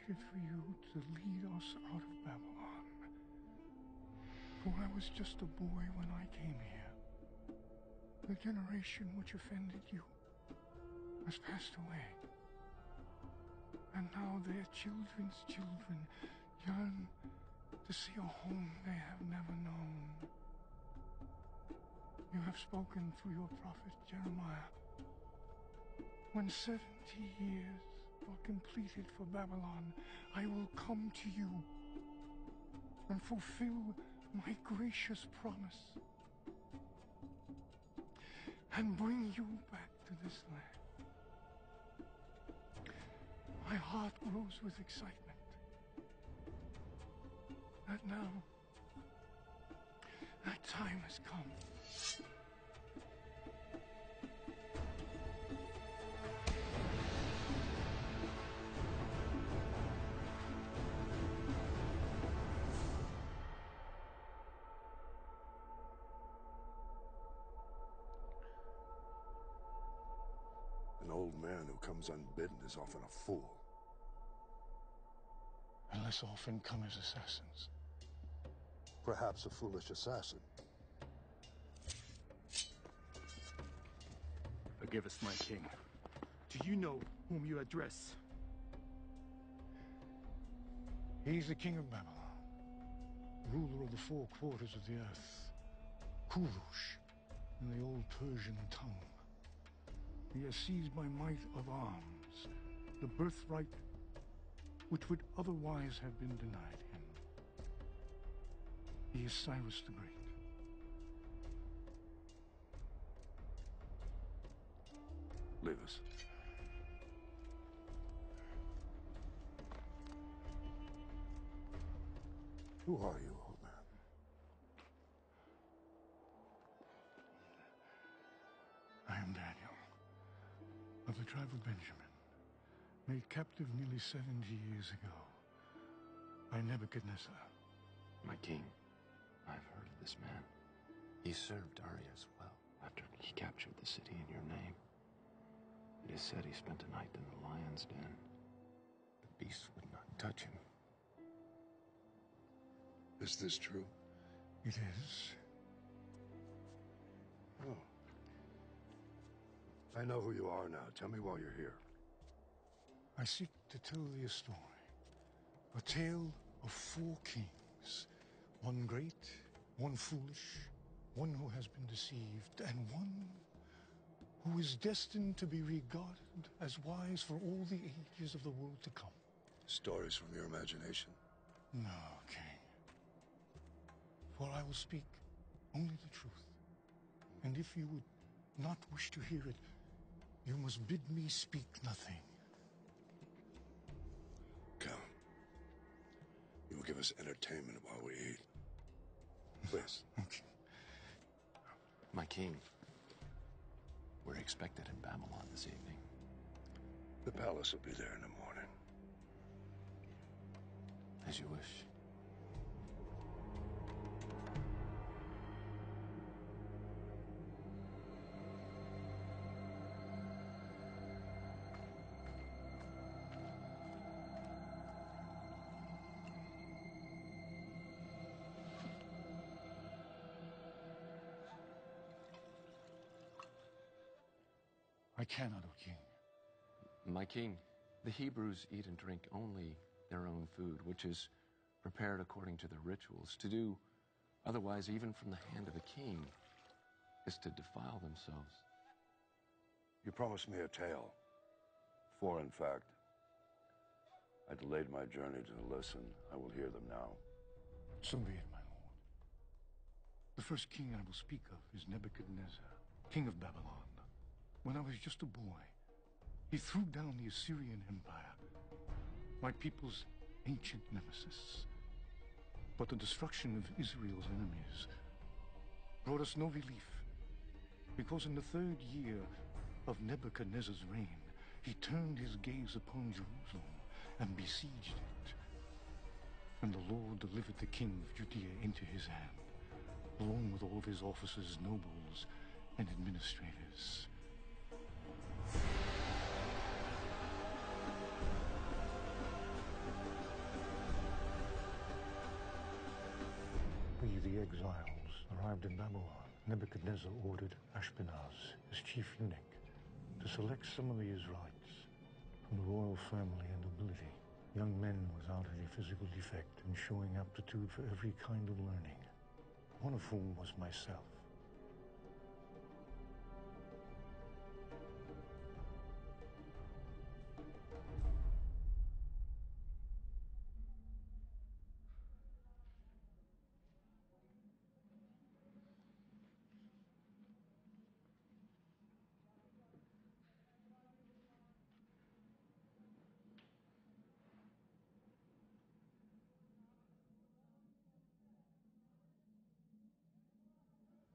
waited for you to lead us out of Babylon. For I was just a boy when I came here. The generation which offended you has passed away. And now their children's children yearn to see a home they have never known. You have spoken through your prophet Jeremiah. When 70 years are completed for Babylon, I will come to you and fulfill my gracious promise and bring you back to this land. My heart grows with excitement that now that time has come. An old man who comes unbidden is often a fool. And less often come as assassins. Perhaps a foolish assassin. Forgive us, my king. Do you know whom you address? He's the king of Babylon, ruler of the four quarters of the earth, Kurush, in the old Persian tongue. He has seized by might of arms the birthright which would otherwise have been denied him. He is Cyrus the Great. Leave us. Who are you, old man? I am Daniel, of the tribe of Benjamin, made captive nearly 70 years ago by Nebuchadnezzar. My king, I've heard of this man. He served Darius well after he captured the city in your name. It is said he spent a night in the lion's den. The beasts would not touch him. Is this true? It is. Oh. I know who you are now. Tell me why you're here. I seek to tell thee a story. A tale of four kings. One great, one foolish, one who has been deceived, and one who is destined to be regarded as wise for all the ages of the world to come. Stories from your imagination? No, king. For I will speak only the truth. And if you would not wish to hear it, you must bid me speak nothing. Come. You will give us entertainment while we eat. Please. Okay. My king, we're expected in Babylon this evening. The palace will be there in the morning. As you wish. I cannot, O king. My king, the Hebrews eat and drink only their own food, which is prepared according to the rituals. To do otherwise, even from the hand of a king, is to defile themselves. You promised me a tale. Four, in fact. I delayed my journey to listen. I will hear them now. So be it, my lord. The first king I will speak of is Nebuchadnezzar, king of Babylon. When I was just a boy, he threw down the Assyrian Empire, my people's ancient nemesis. But the destruction of Israel's enemies brought us no relief, because in the 3rd year of Nebuchadnezzar's reign, he turned his gaze upon Jerusalem and besieged it. And the Lord delivered the king of Judea into his hand, along with all of his officers, nobles, and administrators. exiles arrived in Babylon, Nebuchadnezzar ordered Ashpenaz, his chief eunuch, to select some of the Israelites from the royal family and nobility, young men without any physical defect and showing aptitude for every kind of learning, one of whom was myself.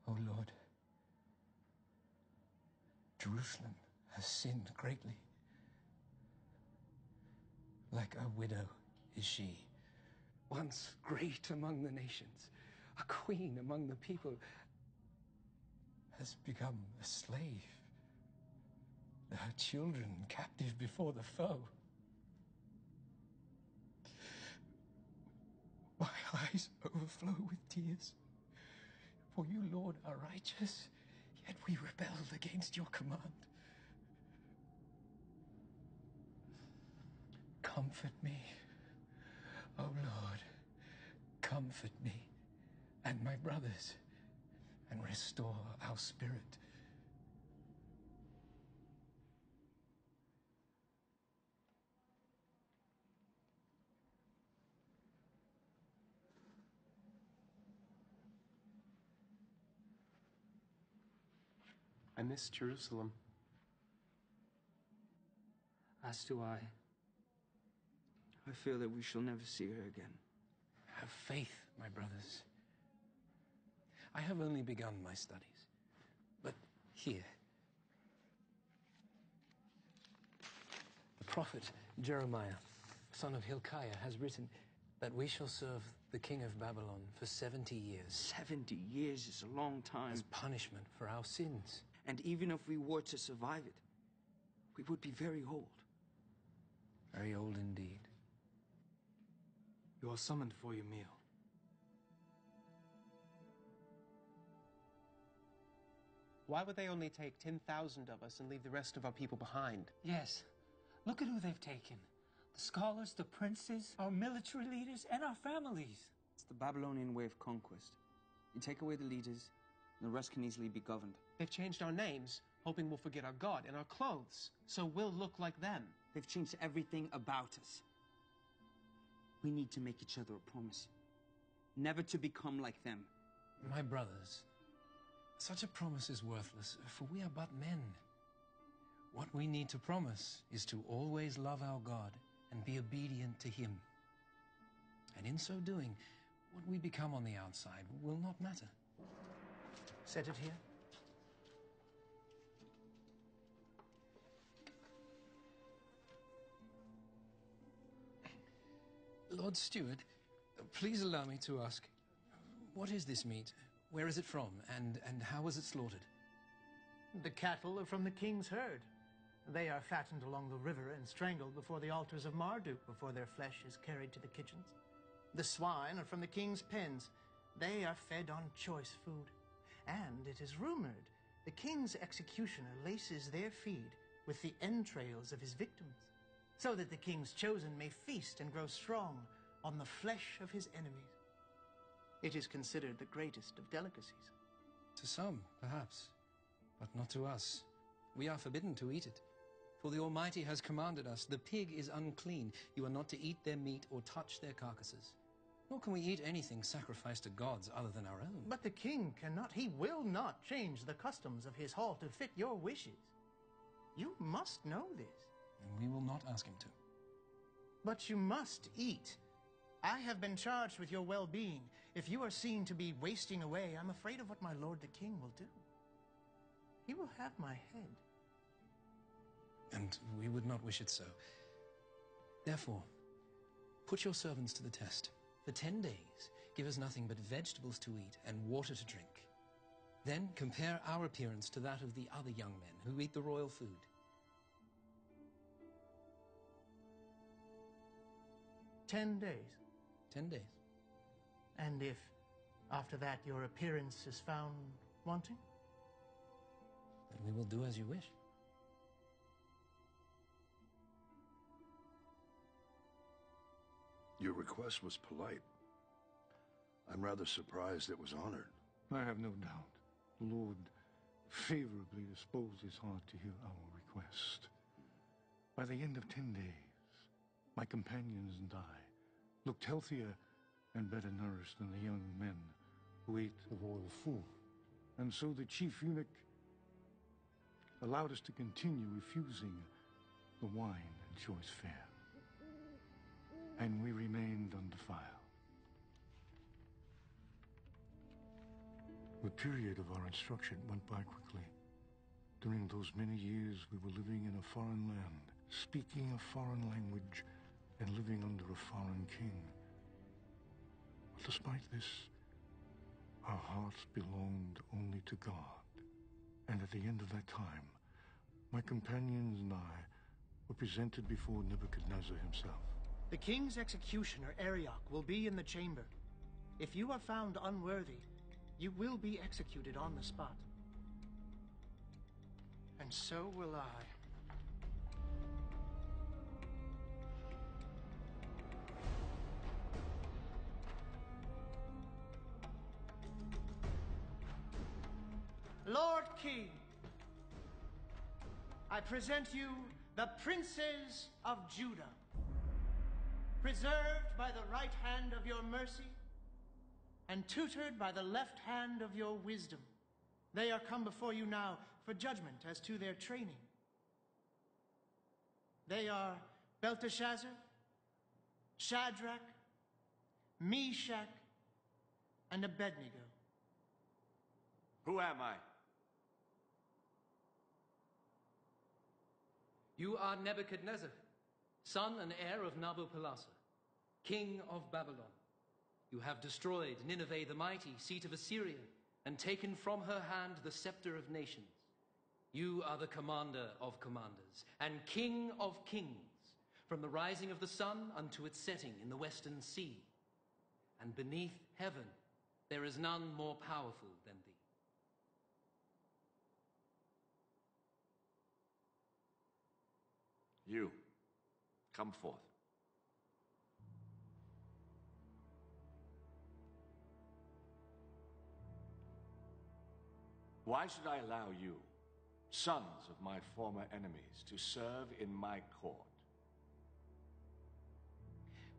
O Lord, Jerusalem has sinned greatly. Like a widow is she, once great among the nations, a queen among the people, has become a slave, her children captive before the foe. My eyes overflow with tears. For you, Lord, are righteous, yet we rebelled against your command. Comfort me, O Lord, comfort me and my brothers, and restore our spirit. I miss Jerusalem. As do I. I fear that we shall never see her again. Have faith, my brothers. I have only begun my studies, but here, the prophet Jeremiah, son of Hilkiah, has written that we shall serve the king of Babylon for 70 years. 70 years is a long time. As punishment for our sins. And even if we were to survive it, we would be very old. Very old indeed. You are summoned for your meal. Why would they only take 10,000 of us and leave the rest of our people behind? Yes. Look at who they've taken. The scholars, the princes, our military leaders, and our families. It's the Babylonian way of conquest. You take away the leaders, and the rest can easily be governed. They've changed our names, hoping we'll forget our God, and our clothes, so we'll look like them. They've changed everything about us. We need to make each other a promise. Never to become like them. My brothers, such a promise is worthless, for we are but men. What we need to promise is to always love our God and be obedient to Him. And in so doing, what we become on the outside will not matter. Set it here. Lord Steward, please allow me to ask, what is this meat? Where is it from? And how was it slaughtered? The cattle are from the king's herd. They are fattened along the river and strangled before the altars of Marduk before their flesh is carried to the kitchens. The swine are from the king's pens. They are fed on choice food. And it is rumored the king's executioner laces their feed with the entrails of his victims, so that the king's chosen may feast and grow strong on the flesh of his enemies. It is considered the greatest of delicacies. To some, perhaps, but not to us. We are forbidden to eat it. For the Almighty has commanded us, the pig is unclean. You are not to eat their meat or touch their carcasses. Nor can we eat anything sacrificed to gods other than our own. But the king cannot, he will not change the customs of his hall to fit your wishes. You must know this. And we will not ask him to. But you must eat. I have been charged with your well-being. If you are seen to be wasting away, I'm afraid of what my lord the king will do. He will have my head. And we would not wish it so. Therefore, put your servants to the test. For 10 days, give us nothing but vegetables to eat and water to drink. Then compare our appearance to that of the other young men who eat the royal food. 10 days. 10 days. And if After that, your appearance is found wanting? Then we will do as you wish. Your request was polite. I'm rather surprised it was honored. I have no doubt the Lord favorably disposed his heart to hear our request. By the end of 10 days, my companions and I looked healthier and better nourished than the young men who ate the royal food. And so the chief eunuch allowed us to continue refusing the wine and choice fare. And we remained undefiled. The period of our instruction went by quickly. During those many years, we were living in a foreign land, speaking a foreign language, and living under a foreign king. But despite this, our hearts belonged only to God. And at the end of that time, my companions and I were presented before Nebuchadnezzar himself. The king's executioner, Arioch, will be in the chamber. If you are found unworthy, you will be executed on the spot. And so will I. Lord King, I present you the princes of Judah, preserved by the right hand of your mercy and tutored by the left hand of your wisdom. They are come before you now for judgment as to their training. They are Belteshazzar, Shadrach, Meshach, and Abednego. Who am I? You are Nebuchadnezzar, son and heir of Nabopolassar, king of Babylon. You have destroyed Nineveh the mighty, seat of Assyria, and taken from her hand the scepter of nations. You are the commander of commanders, and king of kings, from the rising of the sun unto its setting in the western sea. And beneath heaven there is none more powerful than thee. You, come forth. Why should I allow you, sons of my former enemies, to serve in my court?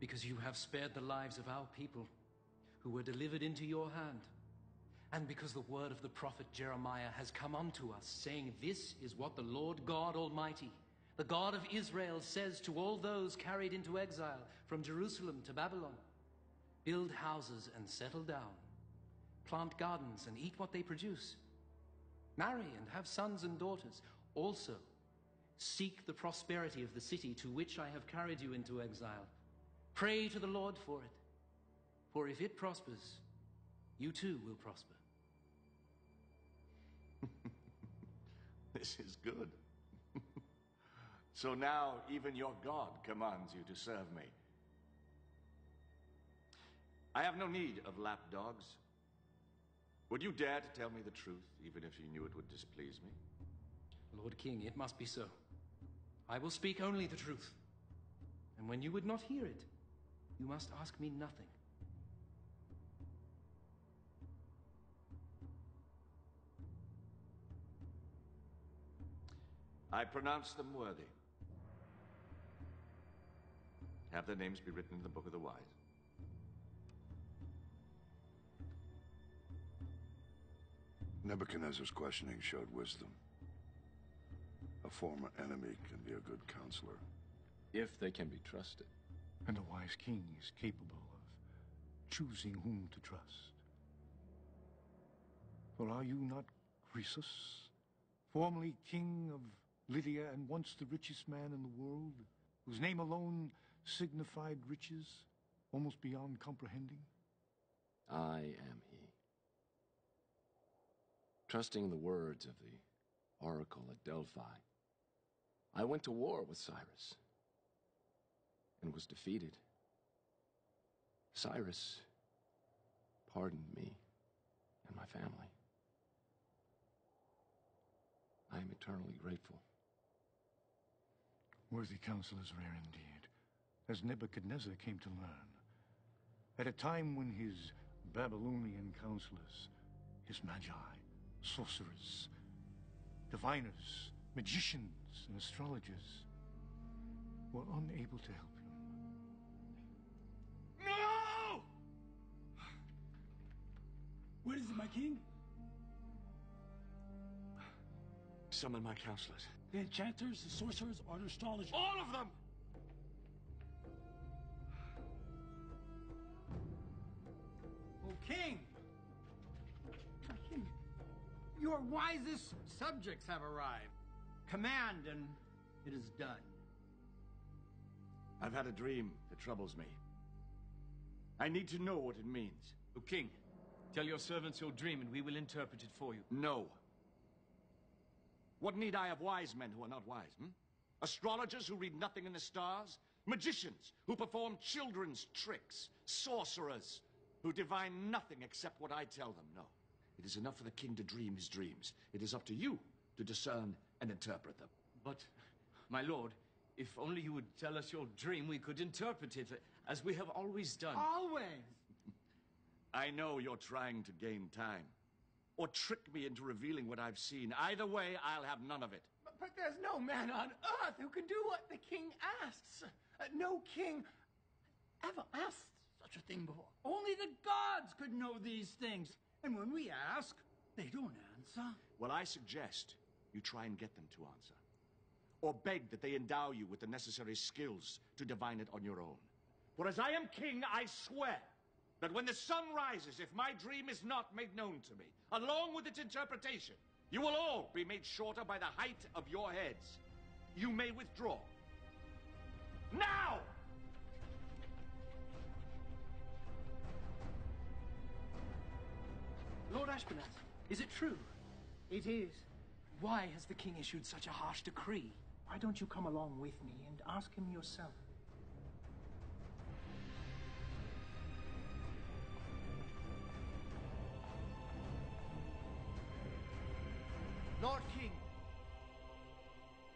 Because you have spared the lives of our people, who were delivered into your hand. And because the word of the prophet Jeremiah has come unto us, saying, This is what the Lord God Almighty, the God of Israel, says to all those carried into exile from Jerusalem to Babylon. Build houses and settle down. Plant gardens and eat what they produce. Marry and have sons and daughters. Also, seek the prosperity of the city to which I have carried you into exile. Pray to the Lord for it. For if it prospers, you too will prosper. This is good. So now even your God commands you to serve me. I have no need of lapdogs. Would you dare to tell me the truth, even if you knew it would displease me? Lord King, it must be so. I will speak only the truth. And when you would not hear it, you must ask me nothing. I pronounce them worthy. Have their names be written in the Book of the Wise. Nebuchadnezzar's questioning showed wisdom. A former enemy can be a good counselor. If they can be trusted. And a wise king is capable of choosing whom to trust. For are you not Croesus, formerly king of Lydia and once the richest man in the world, whose name alone signified riches almost beyond comprehending? I am he. Trusting the words of the oracle at Delphi, I went to war with Cyrus and was defeated. Cyrus pardoned me. and my family. I am eternally grateful. Worthy counsel is rare indeed, as Nebuchadnezzar came to learn. At a time when his Babylonian counselors, his magi, sorcerers, diviners, magicians, and astrologers were unable to help him. No! What is it, my king? Summon my counselors. The enchanters, the sorcerers, or the astrologers? All of them! O king! Your wisest subjects have arrived. Command, and it is done. I've had a dream that troubles me. I need to know what it means. O king, tell your servants your dream and we will interpret it for you. No. What need I of wise men who are not wise, Astrologers who read nothing in the stars? Magicians who perform children's tricks? Sorcerers who divine nothing except what I tell them? No. It is enough for the king to dream his dreams. It is up to you to discern and interpret them. But, my lord, if only you would tell us your dream, we could interpret it as we have always done. Always! I know you're trying to gain time. Or trick me into revealing what I've seen. Either way, I'll have none of it. But there's no man on earth who can do what the king asks. No king ever asked such a thing before. Only the gods could know these things. And when we ask, they don't answer. Well, I suggest you try and get them to answer. Or beg that they endow you with the necessary skills to divine it on your own. For as I am king, I swear that when the sun rises, if my dream is not made known to me, along with its interpretation, you will all be made shorter by the height of your heads. You may withdraw. Now! Lord Ashpenaz, is it true? It is. Why has the king issued such a harsh decree? Why don't you come along with me and ask him yourself? Lord King.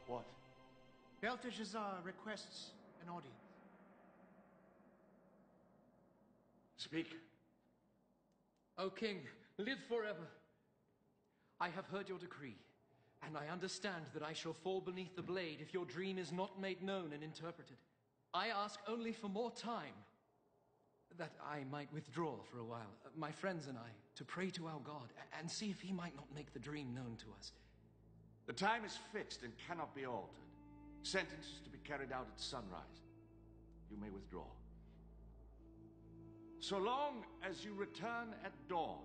What? Belteshazzar requests an audience. Speak. O king, live forever. I have heard your decree, and I understand that I shall fall beneath the blade if your dream is not made known and interpreted. I ask only for more time, that I might withdraw for a while, my friends and I, to pray to our God, and see if he might not make the dream known to us. The time is fixed and cannot be altered. Sentence is to be carried out at sunrise. You may withdraw. So long as you return at dawn,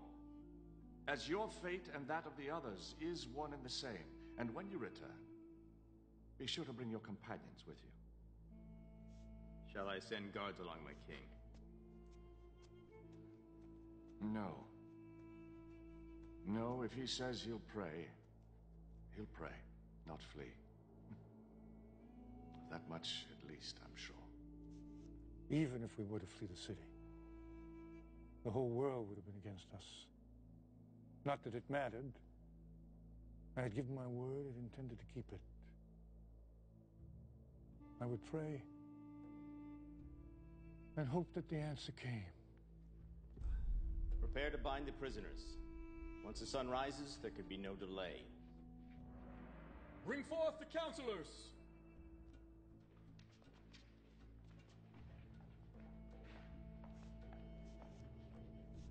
as your fate and that of the others is one and the same. And when you return, be sure to bring your companions with you. Shall I send guards along, my king? No. No, if he says he'll pray, not flee. That much, at least, I'm sure. Even if we were to flee the city, the whole world would have been against us. Not that it mattered. I had given my word and intended to keep it. I would pray and hope that the answer came. Prepare to bind the prisoners. Once the sun rises, there could be no delay. Bring forth the counselors!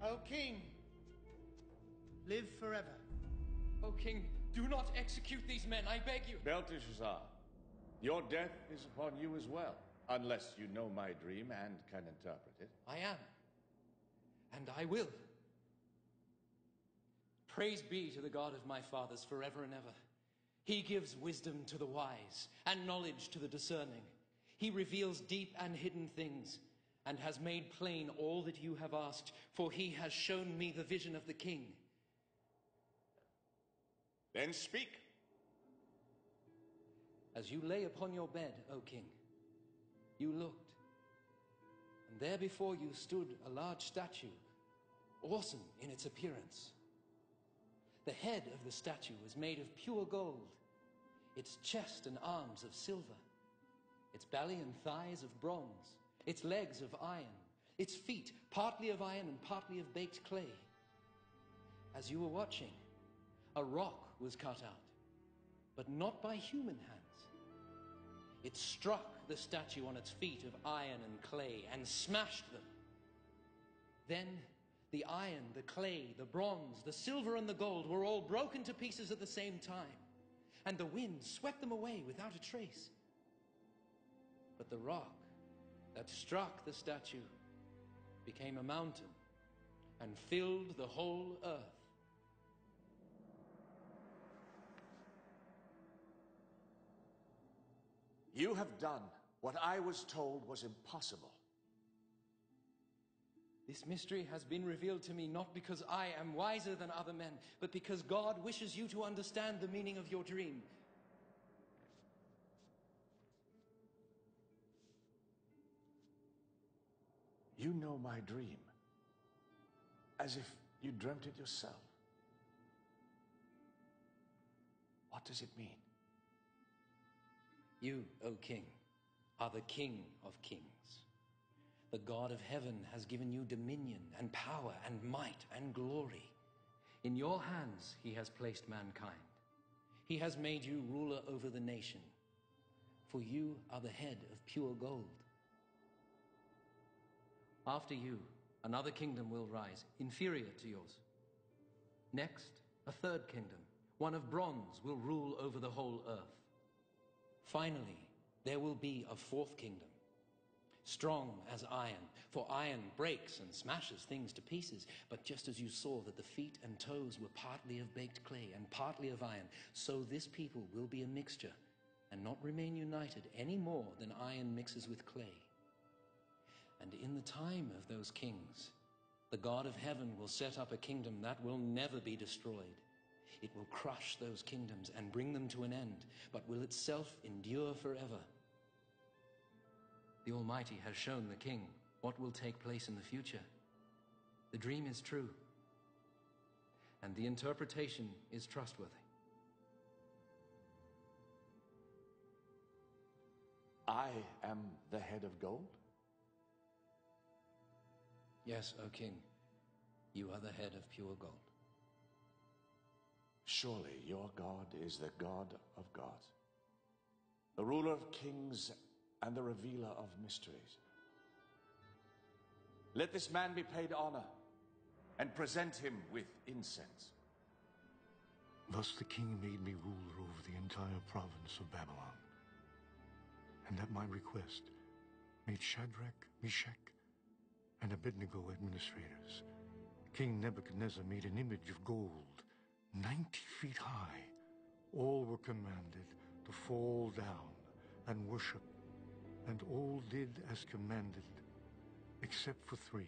O king, live forever. O king, do not execute these men, I beg you. Belteshazzar, your death is upon you as well, unless you know my dream and can interpret it. I am. And I will. Praise be to the God of my fathers forever and ever. He gives wisdom to the wise and knowledge to the discerning. He reveals deep and hidden things and has made plain all that you have asked, for he has shown me the vision of the king. Then speak. As you lay upon your bed, O king, you looked, and there before you stood a large statue, awesome in its appearance, The head of the statue was made of pure gold, its chest and arms of silver, its belly and thighs of bronze, its legs of iron, its feet partly of iron and partly of baked clay. As you were watching, a rock was cut out, but not by human hands. It struck the statue on its feet of iron and clay and smashed them. Then the iron, the clay, the bronze, the silver and the gold were all broken to pieces at the same time, and the wind swept them away without a trace. But the rock that struck the statue became a mountain and filled the whole earth. You have done what I was told was impossible. This mystery has been revealed to me not because I am wiser than other men, but because God wishes you to understand the meaning of your dream. You know my dream, as if you dreamt it yourself. What does it mean? You, O king, are the King of kings. The God of heaven has given you dominion and power and might and glory. In your hands he has placed mankind. He has made you ruler over the nation, for you are the head of pure gold. After you, another kingdom will rise, inferior to yours. Next, a third kingdom, one of bronze, will rule over the whole earth. Finally, there will be a fourth kingdom, strong as iron, for iron breaks and smashes things to pieces. But just as you saw that the feet and toes were partly of baked clay and partly of iron, so this people will be a mixture and not remain united any more than iron mixes with clay. And in the time of those kings, the God of heaven will set up a kingdom that will never be destroyed. It will crush those kingdoms and bring them to an end, but will itself endure forever. The Almighty has shown the king what will take place in the future. The dream is true, and the interpretation is trustworthy. I am the head of gold? Yes, O king, you are the head of pure gold. Surely your God is the God of gods, the ruler of kings and the revealer of mysteries. Let this man be paid honor and present him with incense. Thus the king made me ruler over the entire province of Babylon, and at my request made Shadrach, Meshach, and Abednego administrators. King Nebuchadnezzar made an image of gold, 90 feet high. All were commanded to fall down and worship, and all did as commanded, except for 3.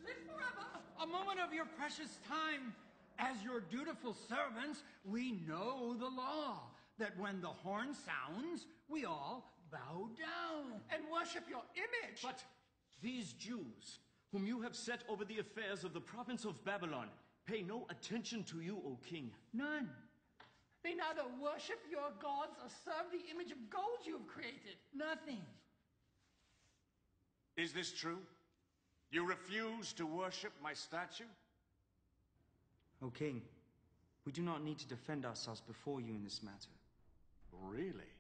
Live forever! A moment of your precious time. As your dutiful servants, we know the law, that when the horn sounds, we all bow down and worship your image. But these Jews, whom you have set over the affairs of the province of Babylon, pay no attention to you, O king. None. They neither worship your gods or serve the image of gold you have created. Nothing. Is this true? You refuse to worship my statue? O king, we do not need to defend ourselves before you in this matter. Really?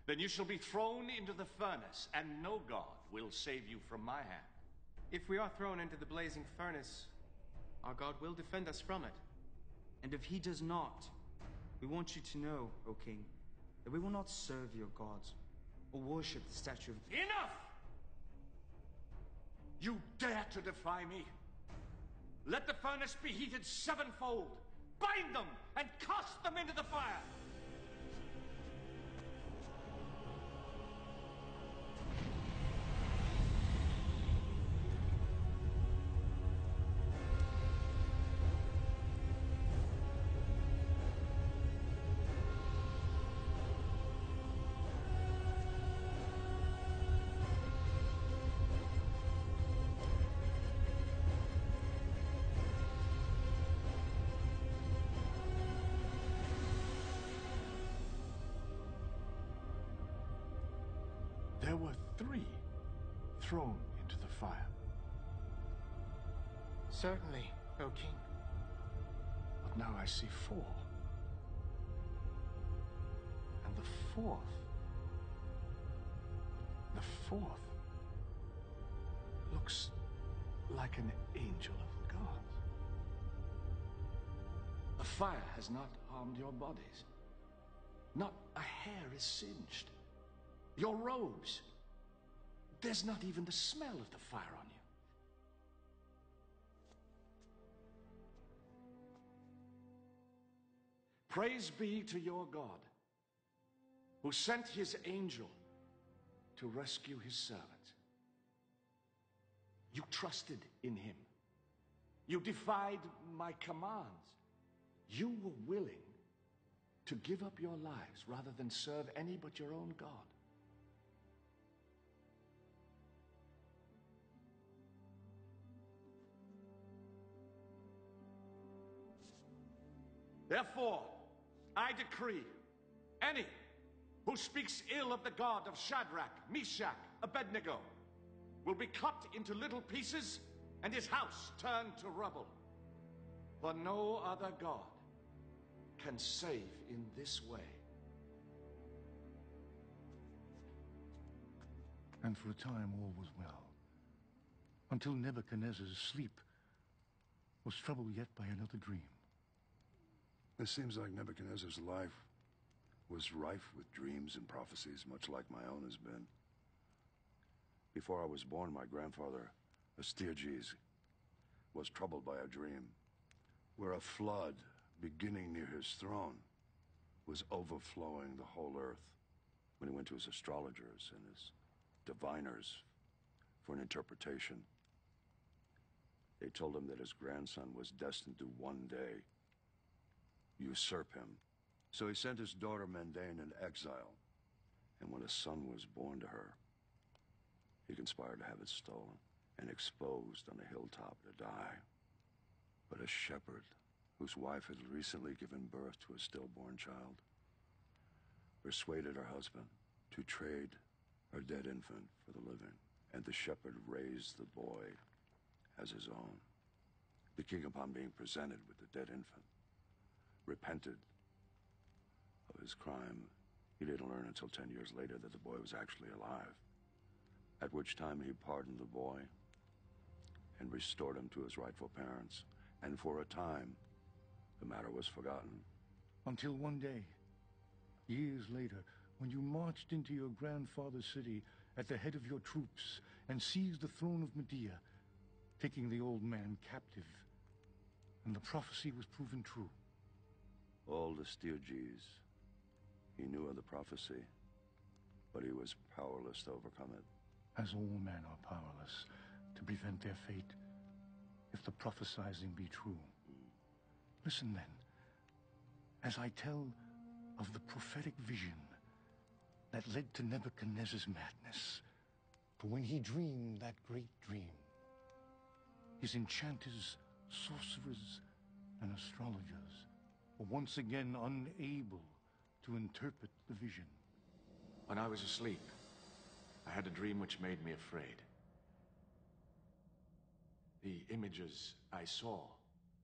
Then you shall be thrown into the furnace, and no god will save you from my hand. If we are thrown into the blazing furnace, our God will defend us from it. And if he does not, we want you to know, O king, that we will not serve your gods or worship the statue of... Enough! You dare to defy me? Let the furnace be heated 7-fold. Bind them and cast them into the fire. there were 3 thrown into the fire. Certainly, O king. But now I see 4. And the fourth looks like an angel of God. The fire has not harmed your bodies. Not a hair is singed. Your robes, there's not even the smell of the fire on you. Praise be to your God, who sent his angel to rescue his servant. You trusted in him. You defied my commands. You were willing to give up your lives rather than serve any but your own God. Therefore, I decree, any who speaks ill of the God of Shadrach, Meshach, Abednego will be cut into little pieces and his house turned to rubble. For no other God can save in this way. And for a time all was well, until Nebuchadnezzar's sleep was troubled yet by another dream. It seems like Nebuchadnezzar's life was rife with dreams and prophecies, much like my own has been. Before I was born, my grandfather, Astyages, was troubled by a dream where a flood, beginning near his throne, was overflowing the whole earth. When he went to his astrologers and his diviners for an interpretation, they told him that his grandson was destined to one day usurp him. So he sent his daughter Mendane in exile, and when a son was born to her, he conspired to have it stolen and exposed on a hilltop to die. But a shepherd, whose wife had recently given birth to a stillborn child, persuaded her husband to trade her dead infant for the living, and the shepherd raised the boy as his own. The king, upon being presented with the dead infant, repented of his crime. He didn't learn until 10 years later that the boy was actually alive, at which time he pardoned the boy and restored him to his rightful parents. And for a time, the matter was forgotten. Until one day, years later, when you marched into your grandfather's city at the head of your troops and seized the throne of Medea, taking the old man captive, and the prophecy was proven true. Old Astyages, he knew of the prophecy, but he was powerless to overcome it. As all men are powerless to prevent their fate, if the prophesizing be true. Listen then, as I tell of the prophetic vision that led to Nebuchadnezzar's madness. For when he dreamed that great dream, his enchanters, sorcerers, and astrologers were once again unable to interpret the vision. When I was asleep, I had a dream which made me afraid. The images I saw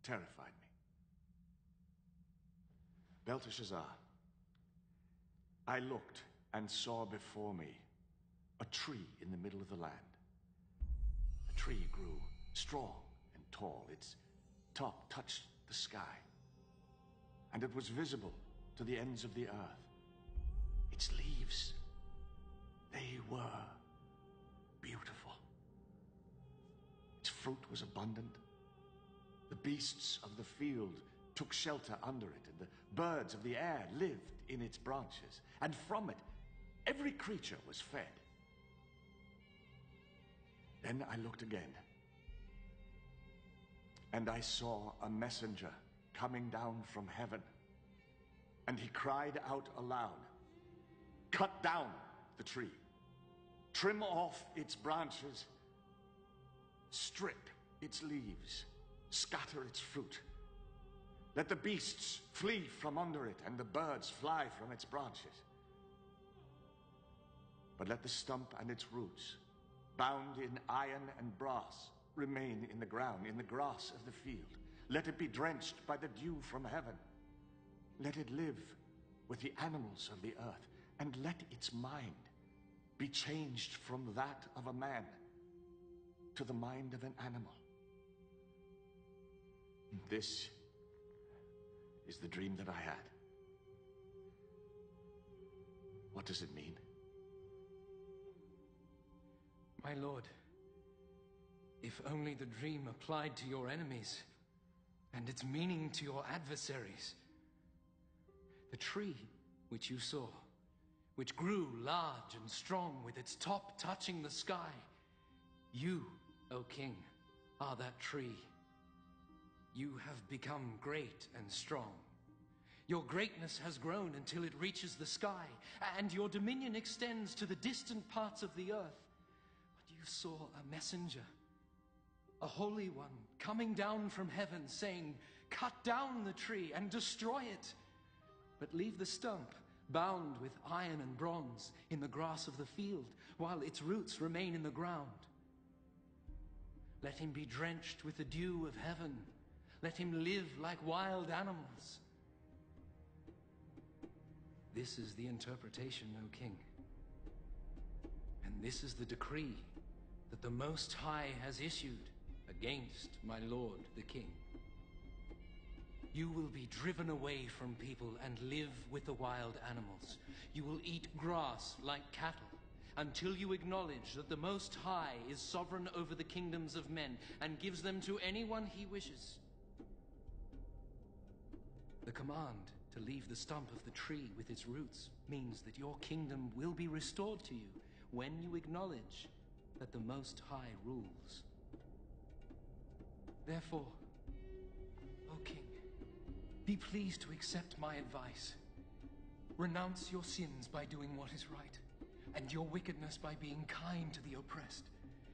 terrified me. Belteshazzar, I looked and saw before me a tree in the middle of the land. The tree grew strong and tall. Its top touched the sky, and it was visible to the ends of the earth. Its leaves, they were beautiful. Its fruit was abundant. The beasts of the field took shelter under it, and the birds of the air lived in its branches, and from it every creature was fed. Then I looked again, and I saw a messenger coming down from heaven, and he cried out aloud, "Cut down the tree, trim off its branches, strip its leaves, scatter its fruit. Let the beasts flee from under it, and the birds fly from its branches." But let the stump and its roots, bound in iron and brass, remain in the ground, in the grass of the field. Let it be drenched by the dew from heaven. Let it live with the animals of the earth, and let its mind be changed from that of a man to the mind of an animal. This is the dream that I had. What does it mean? My lord, if only the dream applied to your enemies, and its meaning to your adversaries. The tree which you saw, which grew large and strong with its top touching the sky, you, O king, are that tree. You have become great and strong. Your greatness has grown until it reaches the sky, and your dominion extends to the distant parts of the earth. But you saw a messenger, a holy one, coming down from heaven, saying, "Cut down the tree and destroy it, but leave the stump bound with iron and bronze in the grass of the field, while its roots remain in the ground. Let him be drenched with the dew of heaven. Let him live like wild animals." This is the interpretation, O king. And this is the decree that the Most High has issued against my lord the king. You will be driven away from people and live with the wild animals. You will eat grass like cattle until you acknowledge that the Most High is sovereign over the kingdoms of men and gives them to anyone he wishes. The command to leave the stump of the tree with its roots means that your kingdom will be restored to you when you acknowledge that the Most High rules. Therefore, O king, be pleased to accept my advice. Renounce your sins by doing what is right, and your wickedness by being kind to the oppressed.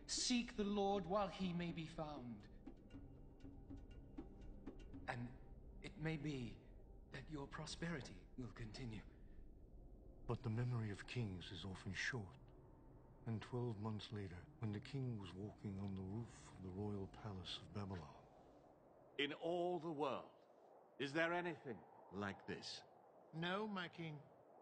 Seek the Lord while he may be found. And it may be that your prosperity will continue. But the memory of kings is often short. And 12 months later, when the king was walking on the roof of the royal palace of Babylon. In all the world, is there anything like this? No, my king.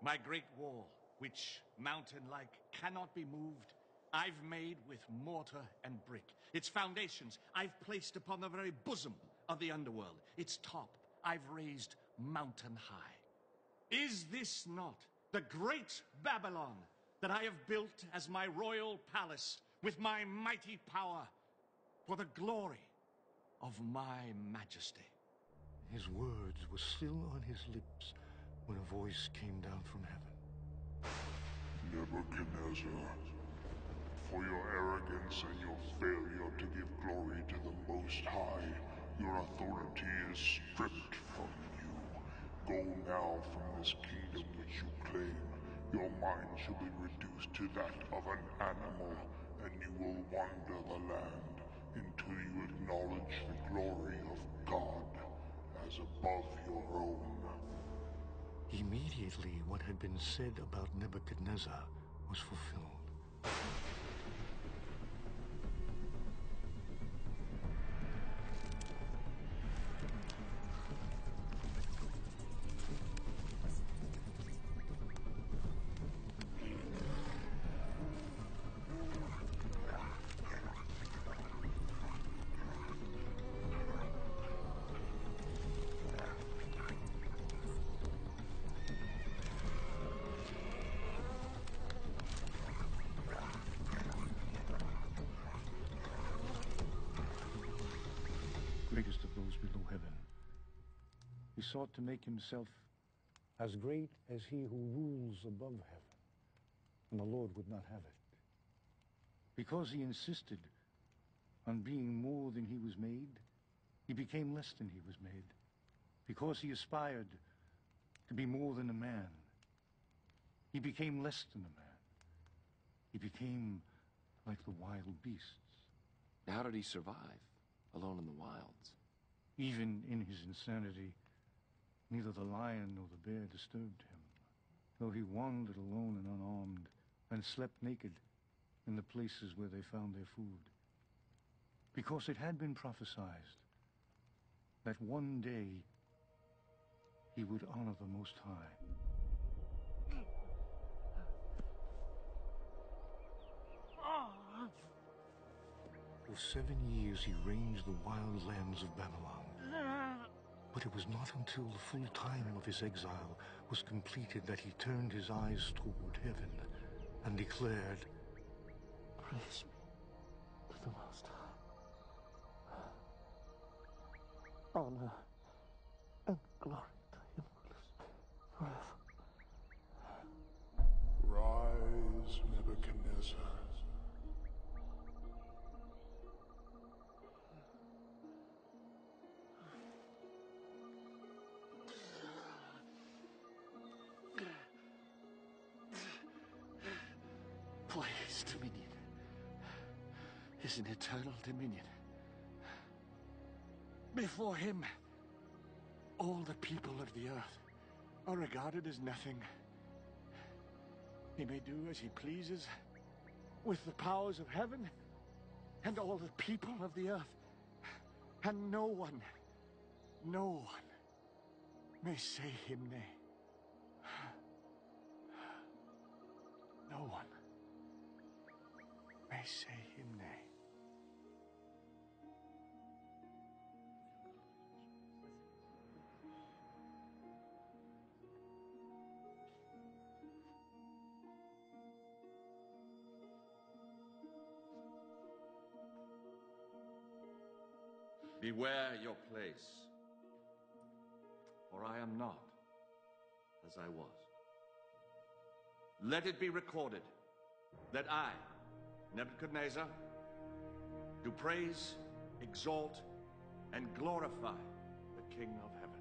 My great wall, which, mountain-like, cannot be moved, I've made with mortar and brick. Its foundations I've placed upon the very bosom of the underworld. Its top I've raised mountain high. Is this not the great Babylon that I have built as my royal palace with my mighty power for the glory of my majesty? His words were still on his lips when a voice came down from heaven. Nebuchadnezzar, for your arrogance and your failure to give glory to the Most High, your authority is stripped from you. Go now from this kingdom which you claim. Your mind shall be reduced to that of an animal, and you will wander the land until you acknowledge the glory of God as above your own. Immediately what had been said about Nebuchadnezzar was fulfilled. Greatest of those below heaven. He sought to make himself as great as he who rules above heaven, and the Lord would not have it. Because he insisted on being more than he was made, he became less than he was made. Because he aspired to be more than a man, he became less than a man. He became like the wild beasts. How did he survive, alone in the wilds? Even in his insanity, neither the lion nor the bear disturbed him. Though he wandered alone and unarmed, and slept naked in the places where they found their food. Because it had been prophesied that one day he would honor the Most High. For 7 years he ranged the wild lands of Babylon. But it was not until the full time of his exile was completed that he turned his eyes toward heaven and declared, Praise be to the Most High. Honor and glory to him who lives forever. Rise, Nebuchadnezzar. For his dominion is an eternal dominion. Before him, all the people of the earth are regarded as nothing. He may do as he pleases with the powers of heaven and all the people of the earth. And no one may say him nay. No one may say him nay. Beware your place, for I am not as I was. Let it be recorded that I, Nebuchadnezzar, do praise, exalt, and glorify the King of heaven,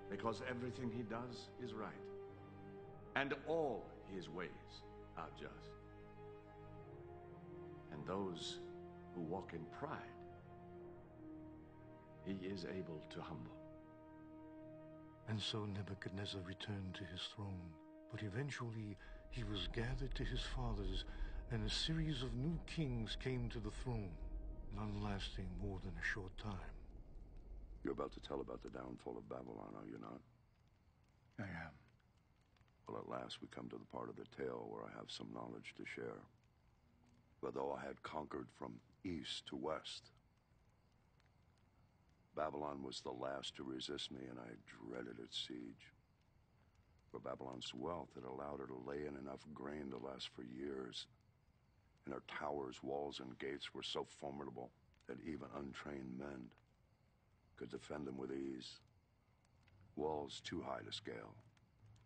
because everything he does is right, and all his ways are just. And those who walk in pride, he is able to humble. And so Nebuchadnezzar returned to his throne, but eventually he was gathered to his fathers, and a series of new kings came to the throne, none lasting more than a short time. You're about to tell about the downfall of Babylon, are you not? I am. Well, at last we come to the part of the tale where I have some knowledge to share. For though I had conquered from east to west, Babylon was the last to resist me, and I dreaded its siege. For Babylon's wealth had allowed her to lay in enough grain to last for years, and her towers, walls, and gates were so formidable that even untrained men could defend them with ease. Walls too high to scale,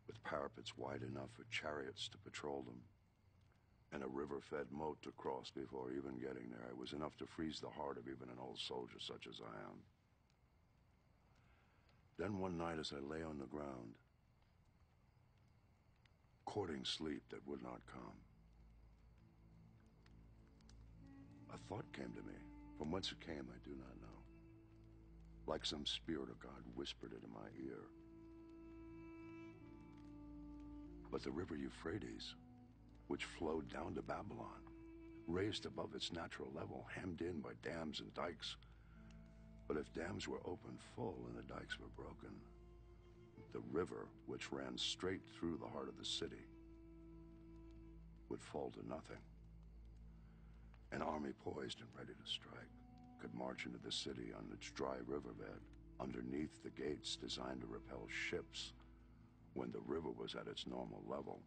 with parapets wide enough for chariots to patrol them, and a river-fed moat to cross before even getting there. It was enough to freeze the heart of even an old soldier such as I am. Then one night as I lay on the ground, courting sleep that would not come, a thought came to me. From whence it came, I do not know. Like some spirit of God whispered it in my ear. But the river Euphrates, which flowed down to Babylon, raised above its natural level, hemmed in by dams and dikes. But if dams were opened full and the dikes were broken, the river, which ran straight through the heart of the city, would fall to nothing. An army poised and ready to strike could march into the city on its dry riverbed, underneath the gates designed to repel ships when the river was at its normal level.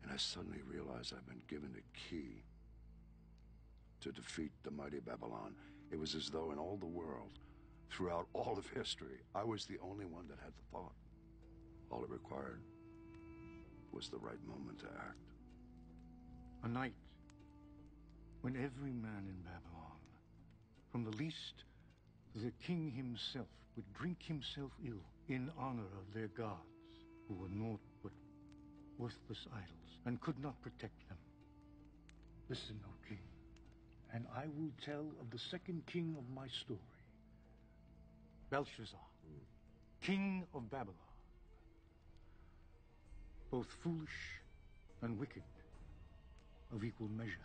And I suddenly realized I've been given a key to defeat the mighty Babylon. It was as though in all the world, throughout all of history, I was the only one that had the thought. All it required was the right moment to act. A night when every man in Babylon, from the least to the king himself, would drink himself ill in honor of their gods, who were naught but worthless idols, and could not protect them. Listen, O king, and I will tell of the second king of my story, Belshazzar, king of Babylon. Both foolish and wicked of equal measure.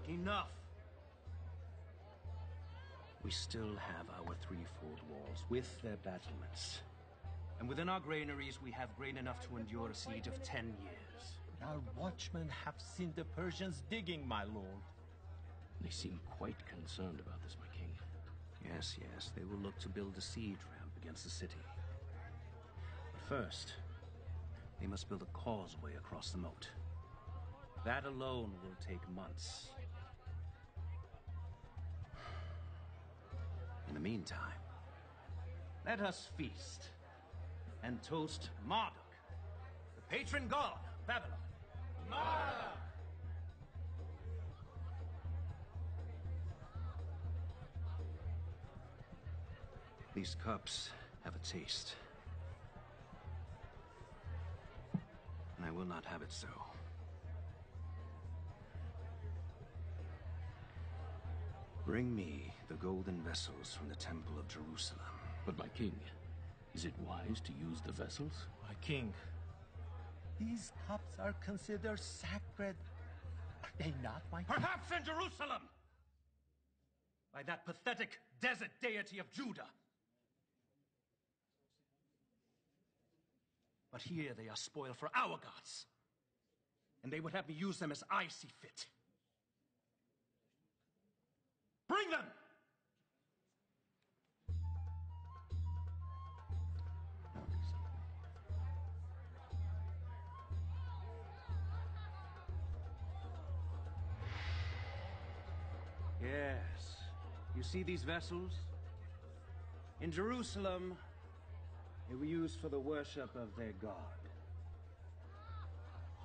Enough! We still have our threefold walls with their battlements. And within our granaries, we have grain enough to endure a siege of 10 years. Our watchmen have seen the Persians digging, my lord. They seem quite concerned about this, my king. Yes, yes, they will look to build a siege ramp against the city. But first, they must build a causeway across the moat. That alone will take months. In the meantime, let us feast and toast Marduk, the patron god of Babylon. Marduk! These cups have a taste, and I will not have it so. Bring me the golden vessels from the Temple of Jerusalem. But my king, is it wise to use the vessels? My king, these cups are considered sacred. Are they not, my king? Perhaps in Jerusalem! By that pathetic desert deity of Judah. But here they are spoiled for our gods. And they would have me use them as I see fit. Bring them! Yes. You see these vessels? In Jerusalem, they were used for the worship of their god.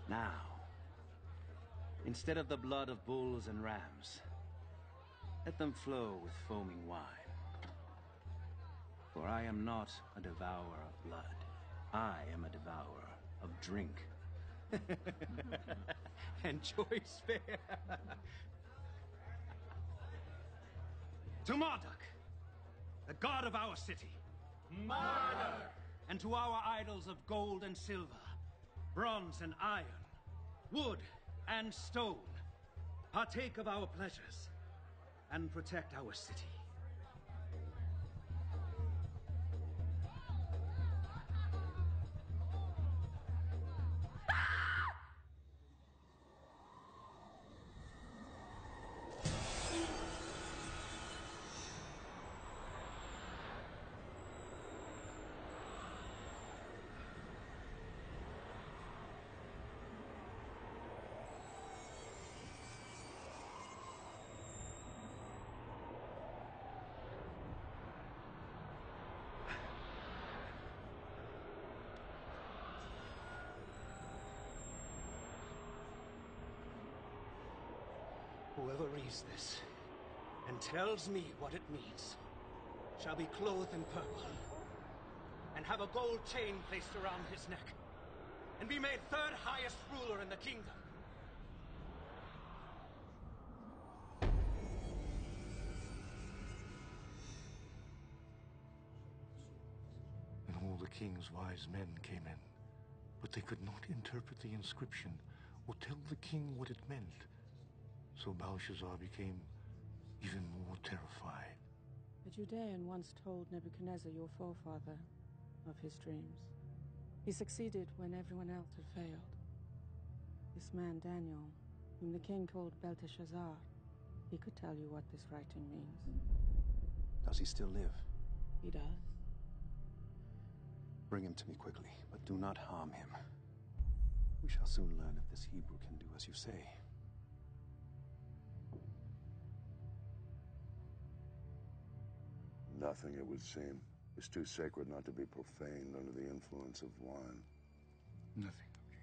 Now, instead of the blood of bulls and rams, let them flow with foaming wine. For I am not a devourer of blood. I am a devourer of drink. And choice fare. To Marduk, the god of our city. Marduk! And to our idols of gold and silver, bronze and iron, wood and stone, partake of our pleasures and protect our city. Whoever reads this and tells me what it means shall be clothed in purple and have a gold chain placed around his neck and be made third highest ruler in the kingdom. And all the king's wise men came in, but they could not interpret the inscription or tell the king what it meant. So Belshazzar became even more terrified. The Judean once told Nebuchadnezzar, your forefather, of his dreams. He succeeded when everyone else had failed. This man, Daniel, whom the king called Belteshazzar, he could tell you what this writing means. Does he still live? He does. Bring him to me quickly, but do not harm him. We shall soon learn if this Hebrew can do as you say. Nothing, it would seem, is too sacred not to be profaned under the influence of wine. Nothing, King.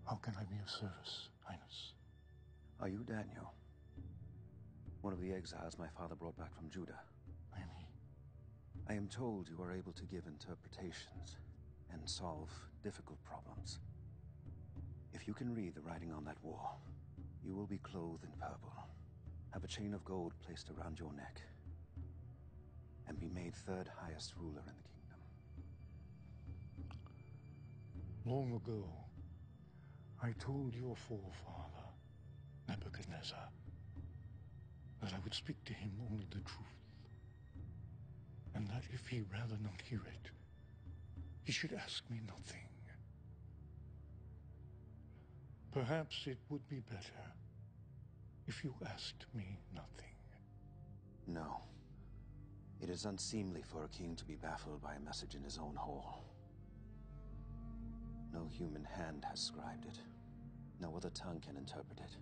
How can I be of service, Highness? Are you Daniel? One of the exiles my father brought back from Judah? I am he. I am told you are able to give interpretations and solve difficult problems. If you can read the writing on that wall, you will be clothed in purple, have a chain of gold placed around your neck, and be made third highest ruler in the kingdom. Long ago, I told your forefather, Nebuchadnezzar, that I would speak to him only the truth, and that if he rather not hear it, he should ask me nothing. Perhaps it would be better if you asked me nothing. No. It is unseemly for a king to be baffled by a message in his own hall. No human hand has scribed it. No other tongue can interpret it.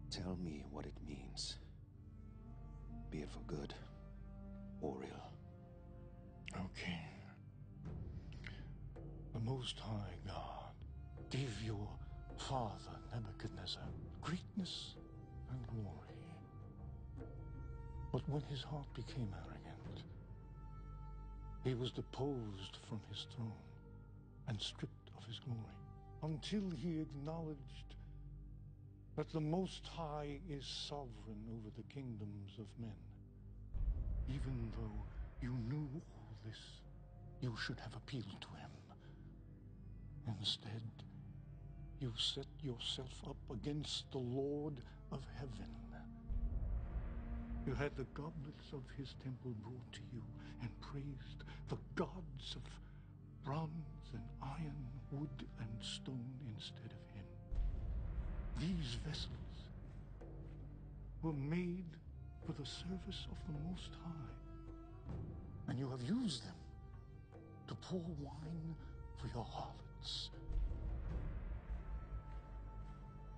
Tell me what it means. Be it for good or ill. Okay. The Most High God gave your father, Nebuchadnezzar, greatness and glory. But when his heart became arrogant, he was deposed from his throne and stripped of his glory, until he acknowledged that the Most High is sovereign over the kingdoms of men. Even though you knew all this, you should have appealed to him. Instead, you set yourself up against the Lord of heaven. You had the goblets of his temple brought to you and praised the gods of bronze and iron, wood and stone instead of him. These vessels were made for the service of the Most High, and you have used them to pour wine for your harlots.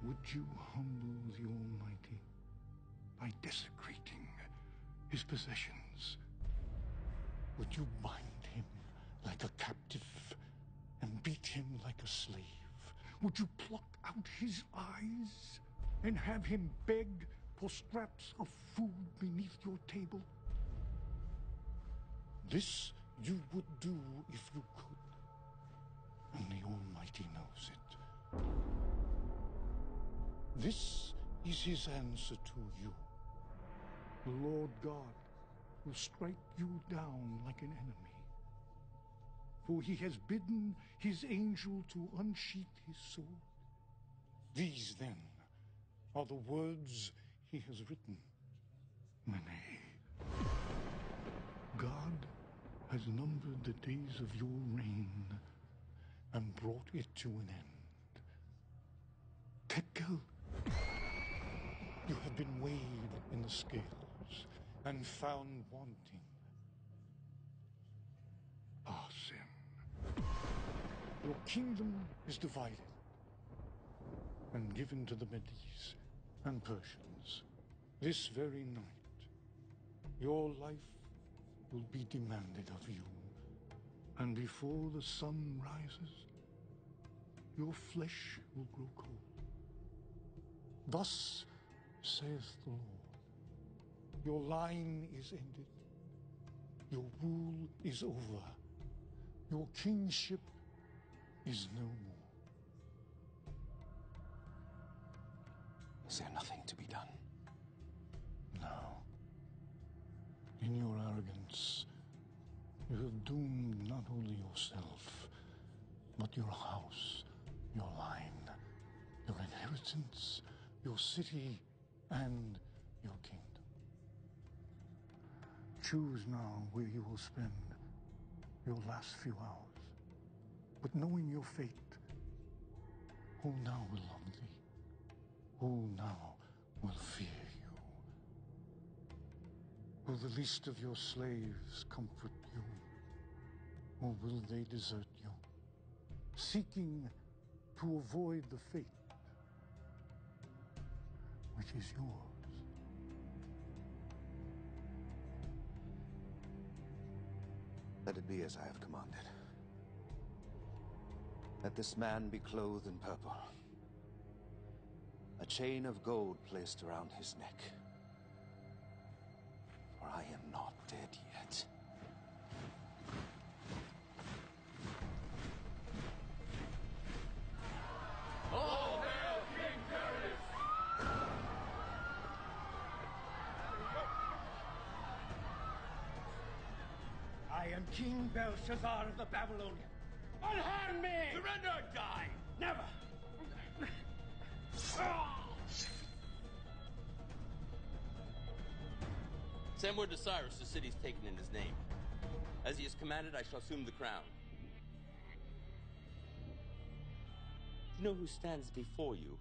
Would you humble the Almighty by desecrating his possessions? Would you bind him like a captive and beat him like a slave? Would you pluck out his eyes and have him beg for scraps of food beneath your table? This you would do if you could, and the Almighty knows it. This is his answer to you. The Lord God will strike you down like an enemy, for he has bidden his angel to unsheath his sword. These, then, are the words he has written. Mene. God has numbered the days of your reign and brought it to an end. Tekel, you have been weighed in the scales and found wanting. Parsin, your kingdom is divided and given to the Medes and Persians. This very night, your life will be demanded of you, and before the sun rises, your flesh will grow cold. Thus saith the Lord, your line is ended, your rule is over, your kingship is no more. Is there nothing to be done? No. In your arrogance, you have doomed not only yourself, but your house, your line, your inheritance, your city, and your kingdom. Choose now where you will spend your last few hours. But knowing your fate, who now will love thee? Who now will fear you? Will the least of your slaves comfort you? Or will they desert you, seeking to avoid the fate which is yours? Let it be as I have commanded. Let this man be clothed in purple. A chain of gold placed around his neck. For I am not dead yet. All hail King Darius! I am King Belshazzar of the Babylonians. Unhand me! Surrender or die! Never! Send word to Cyrus the city's taken in his name. As he has commanded, I shall assume the crown. Do you know who stands before you?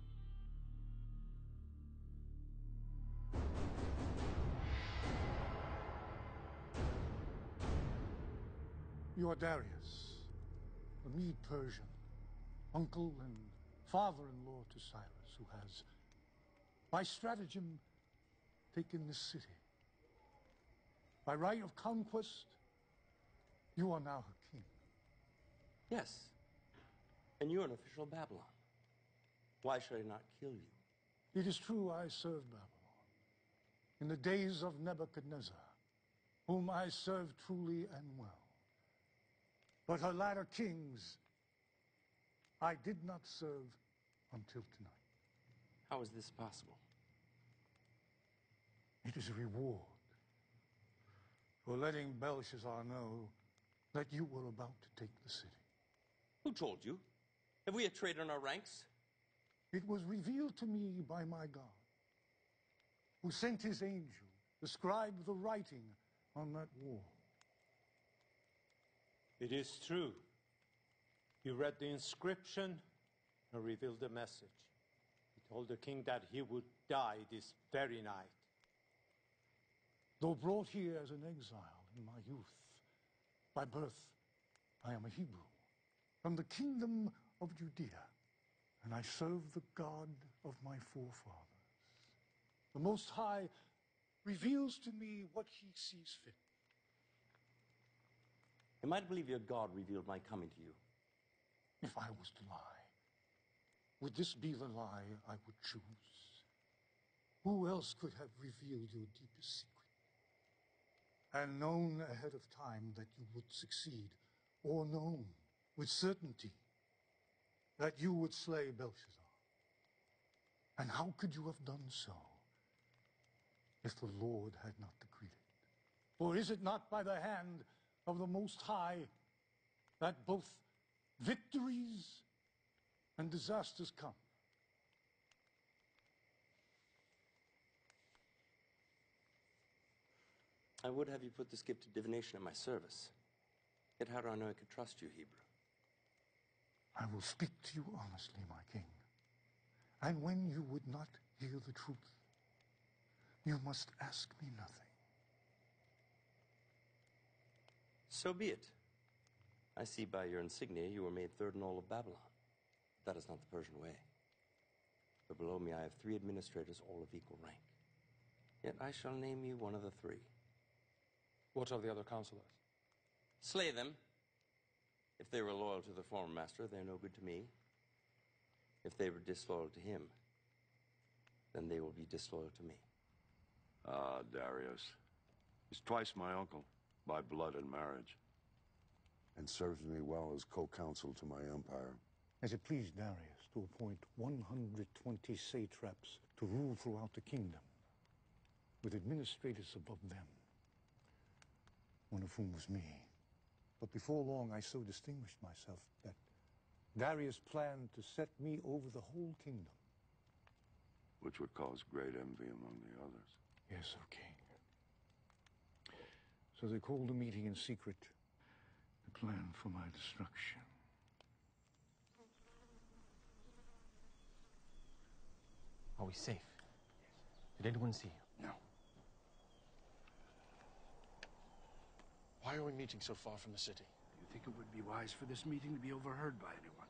You are Darius, a Mede-Persian, uncle and father-in-law to Cyrus, who has, by stratagem, taken this city. By right of conquest, you are now her king. Yes. And you're an official of Babylon. Why should I not kill you? It is true I served Babylon in the days of Nebuchadnezzar, whom I served truly and well. But her latter kings I did not serve until tonight. How is this possible? It is a reward for letting Belshazzar know that you were about to take the city. Who told you? Have we a traitor in our ranks? It was revealed to me by my God, who sent his angel to scribe the writing on that wall. It is true. He read the inscription and revealed the message. He told the king that he would die this very night. Though brought here as an exile in my youth, by birth I am a Hebrew, from the kingdom of Judea, and I serve the God of my forefathers. The Most High reveals to me what he sees fit. Am I to believe your God revealed my coming to you? If I was to lie, would this be the lie I would choose? Who else could have revealed your deepest secret and known ahead of time that you would succeed, or known with certainty that you would slay Belshazzar? And how could you have done so if the Lord had not decreed it? For is it not by the hand of the Most High that both victories and disasters come? I would have you put this gift of divination at my service. Yet how do I know I could trust you, Hebrew? I will speak to you honestly, my king. And when you would not hear the truth, you must ask me nothing. So be it. I see by your insignia you were made third in all of Babylon. That is not the Persian way. For below me I have 3 administrators, all of equal rank. Yet I shall name you one of the 3. What of the other counselors? Slay them. If they were loyal to their former master, they're no good to me. If they were disloyal to him, then they will be disloyal to me. Ah, Darius. He's twice my uncle, by blood and marriage, and serves me well as co-counsel to my empire. As it pleased Darius to appoint 120 satraps to rule throughout the kingdom, with administrators above them, one of whom was me. But before long I so distinguished myself that Darius planned to set me over the whole kingdom. Which would cause great envy among the others. Yes, O king. So they called a meeting in secret to plan for my destruction. Are we safe? Did anyone see you? No. Why are we meeting so far from the city? Do you think it would be wise for this meeting to be overheard by anyone?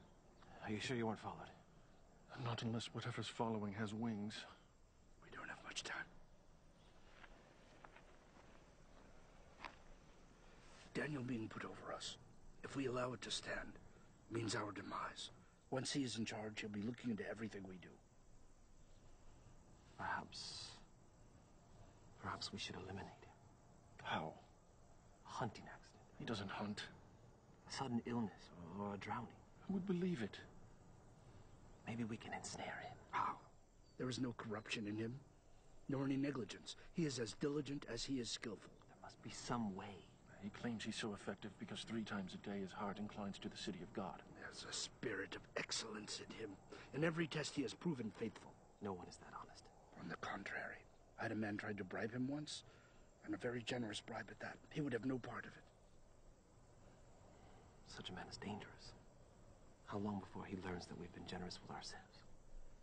Are you sure you weren't followed? Not unless whatever's following has wings. We don't have much time. Daniel being put over us, if we allow it to stand, means our demise. Once he is in charge, he'll be looking into everything we do. Perhaps we should eliminate him. How? A hunting accident. He doesn't hunt. A sudden illness or a drowning. Who would believe it? Maybe we can ensnare him. How? There is no corruption in him, nor any negligence. He is as diligent as he is skillful. There must be some way. He claims he's so effective because 3 times a day his heart inclines to the city of God. There's a spirit of excellence in him. In every test he has proven faithful. No one is that honest. On the contrary. I had a man try to bribe him once, and a very generous bribe at that. He would have no part of it. Such a man is dangerous. How long before he learns that we've been generous with ourselves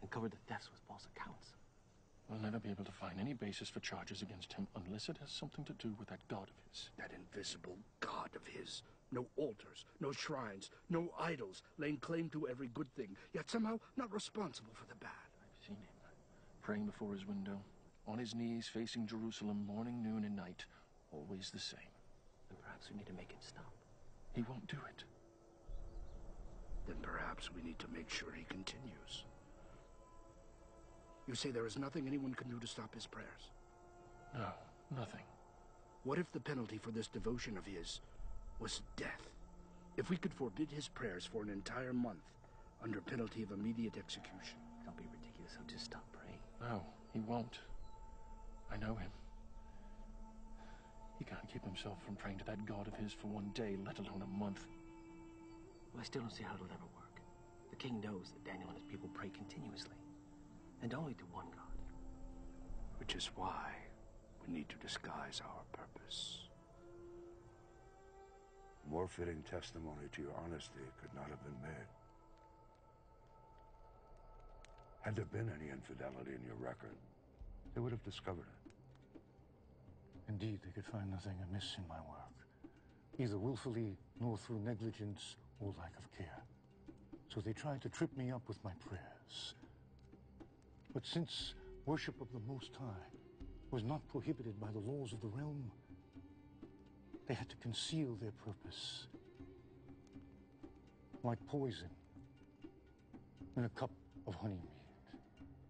and covered the thefts with false accounts? We'll never be able to find any basis for charges against him unless it has something to do with that god of his. That invisible god of his. No altars, no shrines, no idols, laying claim to every good thing, yet somehow not responsible for the bad. I've seen him, praying before his window, on his knees facing Jerusalem morning, noon, and night, always the same. And perhaps we need to make him stop. He won't do it. Then perhaps we need to make sure he continues. You say there is nothing anyone can do to stop his prayers? No, nothing. What if the penalty for this devotion of his was death? If we could forbid his prayers for an entire month under penalty of immediate execution? Don't be ridiculous. He'll just stop praying. No, he won't. I know him. He can't keep himself from praying to that god of his for 1 day, let alone a month. Well, I still don't see how it'll ever work. The king knows that Daniel and his people pray continuously, and only to one god. Which is why we need to disguise our purpose. More fitting testimony to your honesty could not have been made. Had there been any infidelity in your record, they would have discovered it. Indeed, they could find nothing amiss in my work, either willfully nor through negligence or lack of care. So they tried to trip me up with my prayers. But since worship of the Most High was not prohibited by the laws of the realm, they had to conceal their purpose, like poison in a cup of honeymead.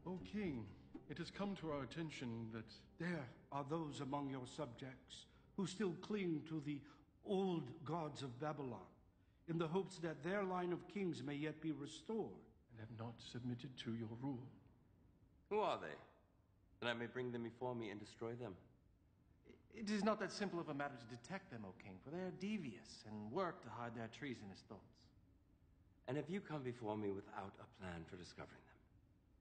O King, it has come to our attention that there are those among your subjects who still cling to the old gods of Babylon, in the hopes that their line of kings may yet be restored. And have not submitted to your rule. Who are they? That I may bring them before me and destroy them. It is not that simple of a matter to detect them, O king, for they are devious and work to hide their treasonous thoughts. And have you come before me without a plan for discovering them?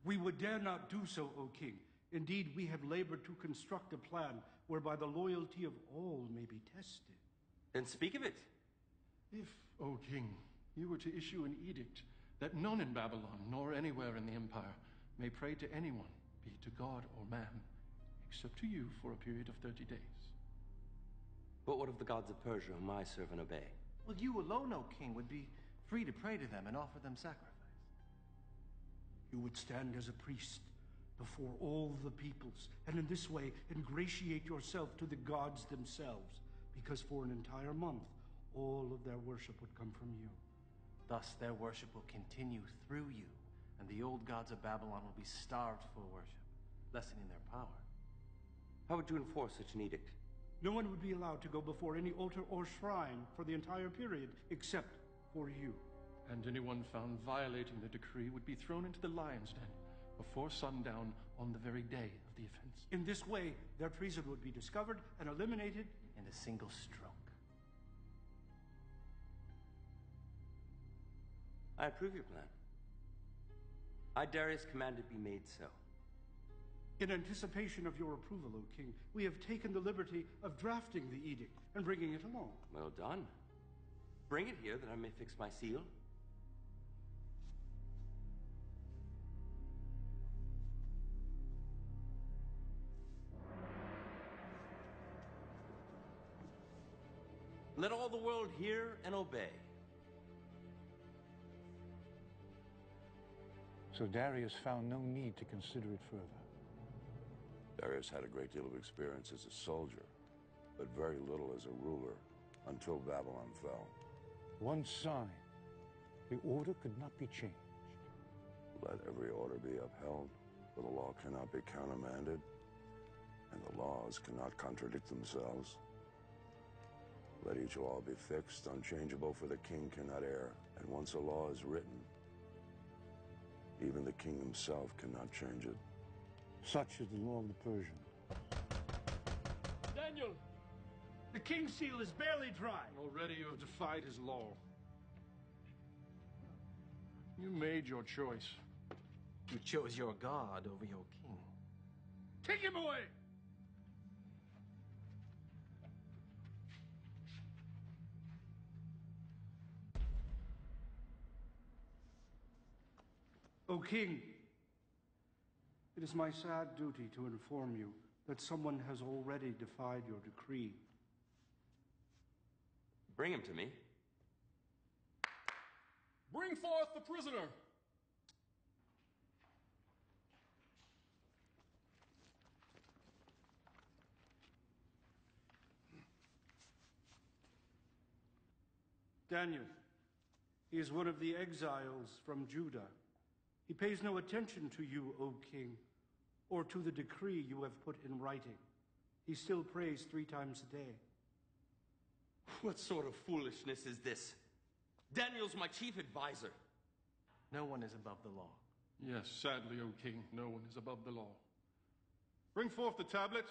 We would dare not do so, O king. Indeed, we have labored to construct a plan whereby the loyalty of all may be tested. Then speak of it. If, O king, you were to issue an edict that none in Babylon, nor anywhere in the empire, may pray to anyone, be it to God or man, except to you for a period of 30 days. But what of the gods of Persia whom I serve and obey? Well, you alone, O king, would be free to pray to them and offer them sacrifice. You would stand as a priest before all the peoples, and in this way ingratiate yourself to the gods themselves, because for an entire month, all of their worship would come from you. Thus, their worship will continue through you, and the old gods of Babylon will be starved for worship, lessening their power. How would you enforce such an edict? No one would be allowed to go before any altar or shrine for the entire period, except for you. And anyone found violating the decree would be thrown into the lion's den before sundown on the very day of the offense. In this way, their treason would be discovered and eliminated in a single stroke. I approve your plan. I, Darius, command it be made so. In anticipation of your approval, O king, we have taken the liberty of drafting the edict and bringing it along. Well done. Bring it here that I may fix my seal. Let all the world hear and obey. So Darius found no need to consider it further. Darius had a great deal of experience as a soldier, but very little as a ruler. until Babylon fell. One sign. The order could not be changed. Let every order be upheld, for the law cannot be countermanded, and the laws cannot contradict themselves. Let each law be fixed, unchangeable, for the king cannot err, and once a law is written, even the king himself cannot change it. Such is the law of the Persian. Daniel! The king's seal is barely dry. Already you have defied his law. You made your choice. You chose your God over your king. Take him away! O king, it is my sad duty to inform you that someone has already defied your decree. Bring him to me. Bring forth the prisoner! Daniel, he is one of the exiles from Judah. He pays no attention to you, O king, or to the decree you have put in writing. He still prays 3 times a day. What sort of foolishness is this? Daniel's my chief advisor. No one is above the law. Yes, sadly, O king, no one is above the law. Bring forth the tablet.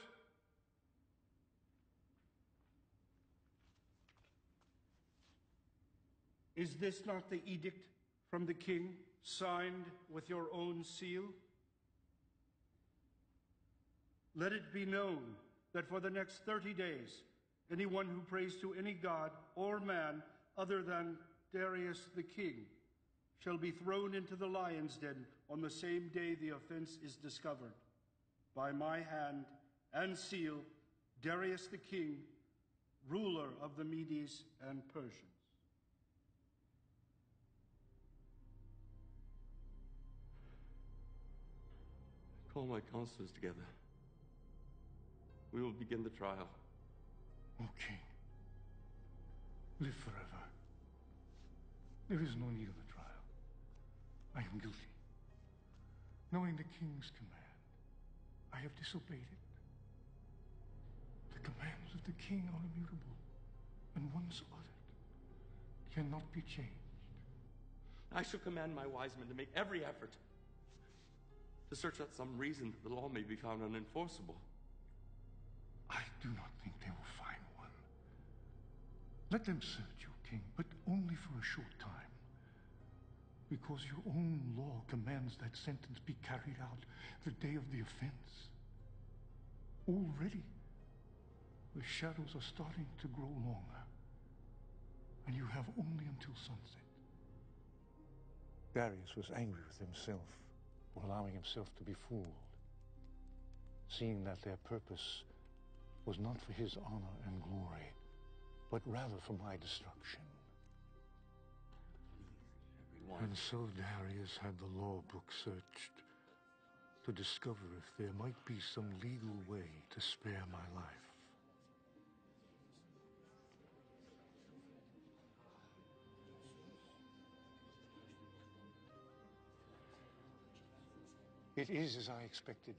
Is this not the edict from the king, signed with your own seal? Let it be known that for the next 30 days, anyone who prays to any god or man other than Darius the king shall be thrown into the lion's den on the same day the offense is discovered. By my hand and seal, Darius the king, ruler of the Medes and Persians. Call my counselors together. We will begin the trial. O king, live forever. There is no need of a trial. I am guilty. Knowing the king's command, I have disobeyed it. The commands of the king are immutable, and once uttered, cannot be changed. I shall command my wise men to make every effort to search out some reason that the law may be found unenforceable. I do not think they will find one. Let them search, O king, but only for a short time. Because your own law commands that sentence be carried out the day of the offense. Already, the shadows are starting to grow longer, and you have only until sunset. Darius was angry with himself for allowing himself to be fooled, seeing that their purpose was not for his honor and glory, but rather for my destruction. And so Darius had the law book searched to discover if there might be some legal way to spare my life. It is as I expected.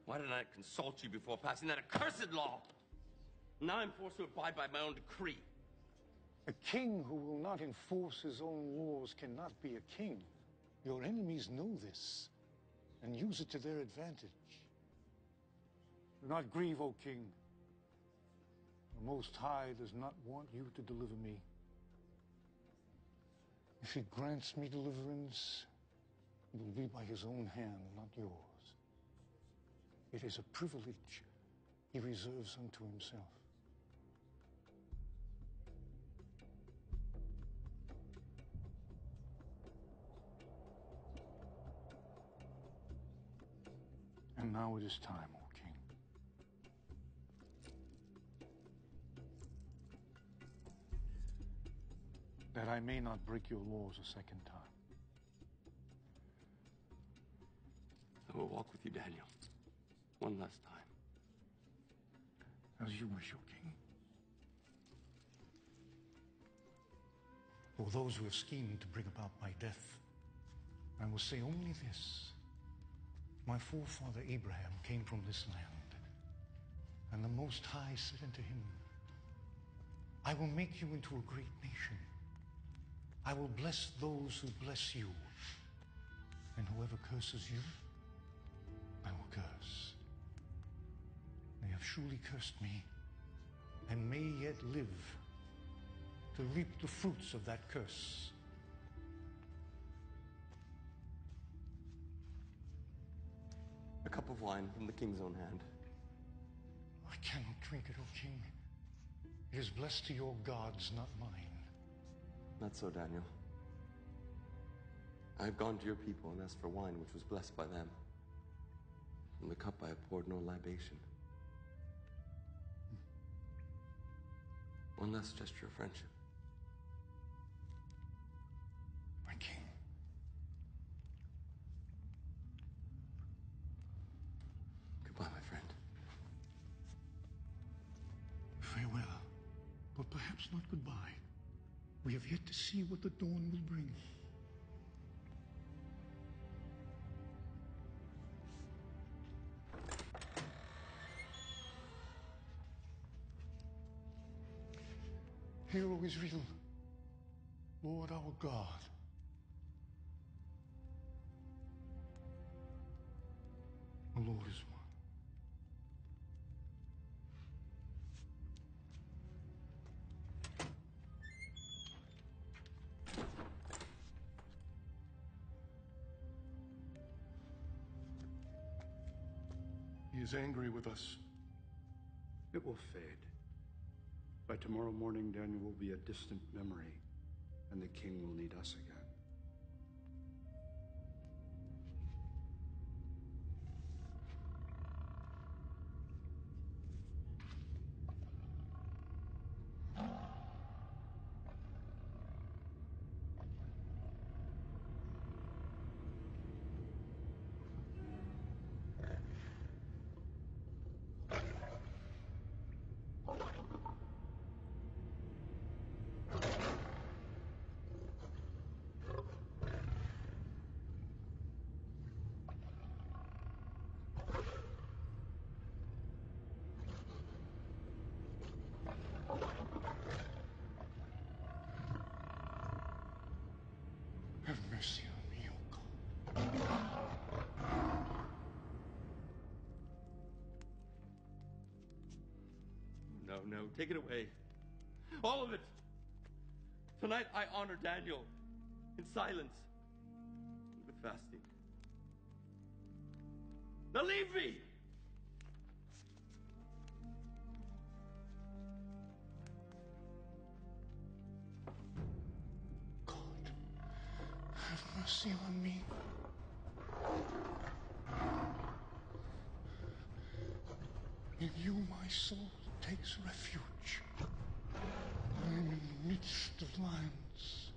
Why didn't I consult you before passing that accursed law? Now I'm forced to abide by my own decree. A king who will not enforce his own laws cannot be a king. Your enemies know this and use it to their advantage. Do not grieve, O king. The Most High does not want you to deliver me. If he grants me deliverance, it will be by his own hand, not yours. It is a privilege he reserves unto himself. And now it is time, O king. That I may not break your laws a second time. I will walk with you, Daniel. One last time. As you wish, O king. For those who have schemed to bring about my death, I will say only this. My forefather Abraham came from this land, and the Most High said unto him, I will make you into a great nation. I will bless those who bless you, and whoever curses you, I will curse. They have surely cursed me, and may yet live to reap the fruits of that curse. A cup of wine from the king's own hand. I cannot drink it, O king. It is blessed to your gods, not mine. Not so, Daniel. I have gone to your people and asked for wine which was blessed by them. From the cup I have poured no libation. One last gesture of friendship. My king. Goodbye, my friend. Farewell, but perhaps not goodbye. We have yet to see what the dawn will bring. Hear, O Israel, Lord our God. The Lord is one. He is angry with us. It will fade. By tomorrow morning, Daniel will be a distant memory, and the king will need us again. Have mercy on me, O God. No, take it away. All of it. Tonight I honor Daniel in silence and with fasting. Now leave me! Have mercy on me. In you my soul takes refuge. I am in the midst of lions,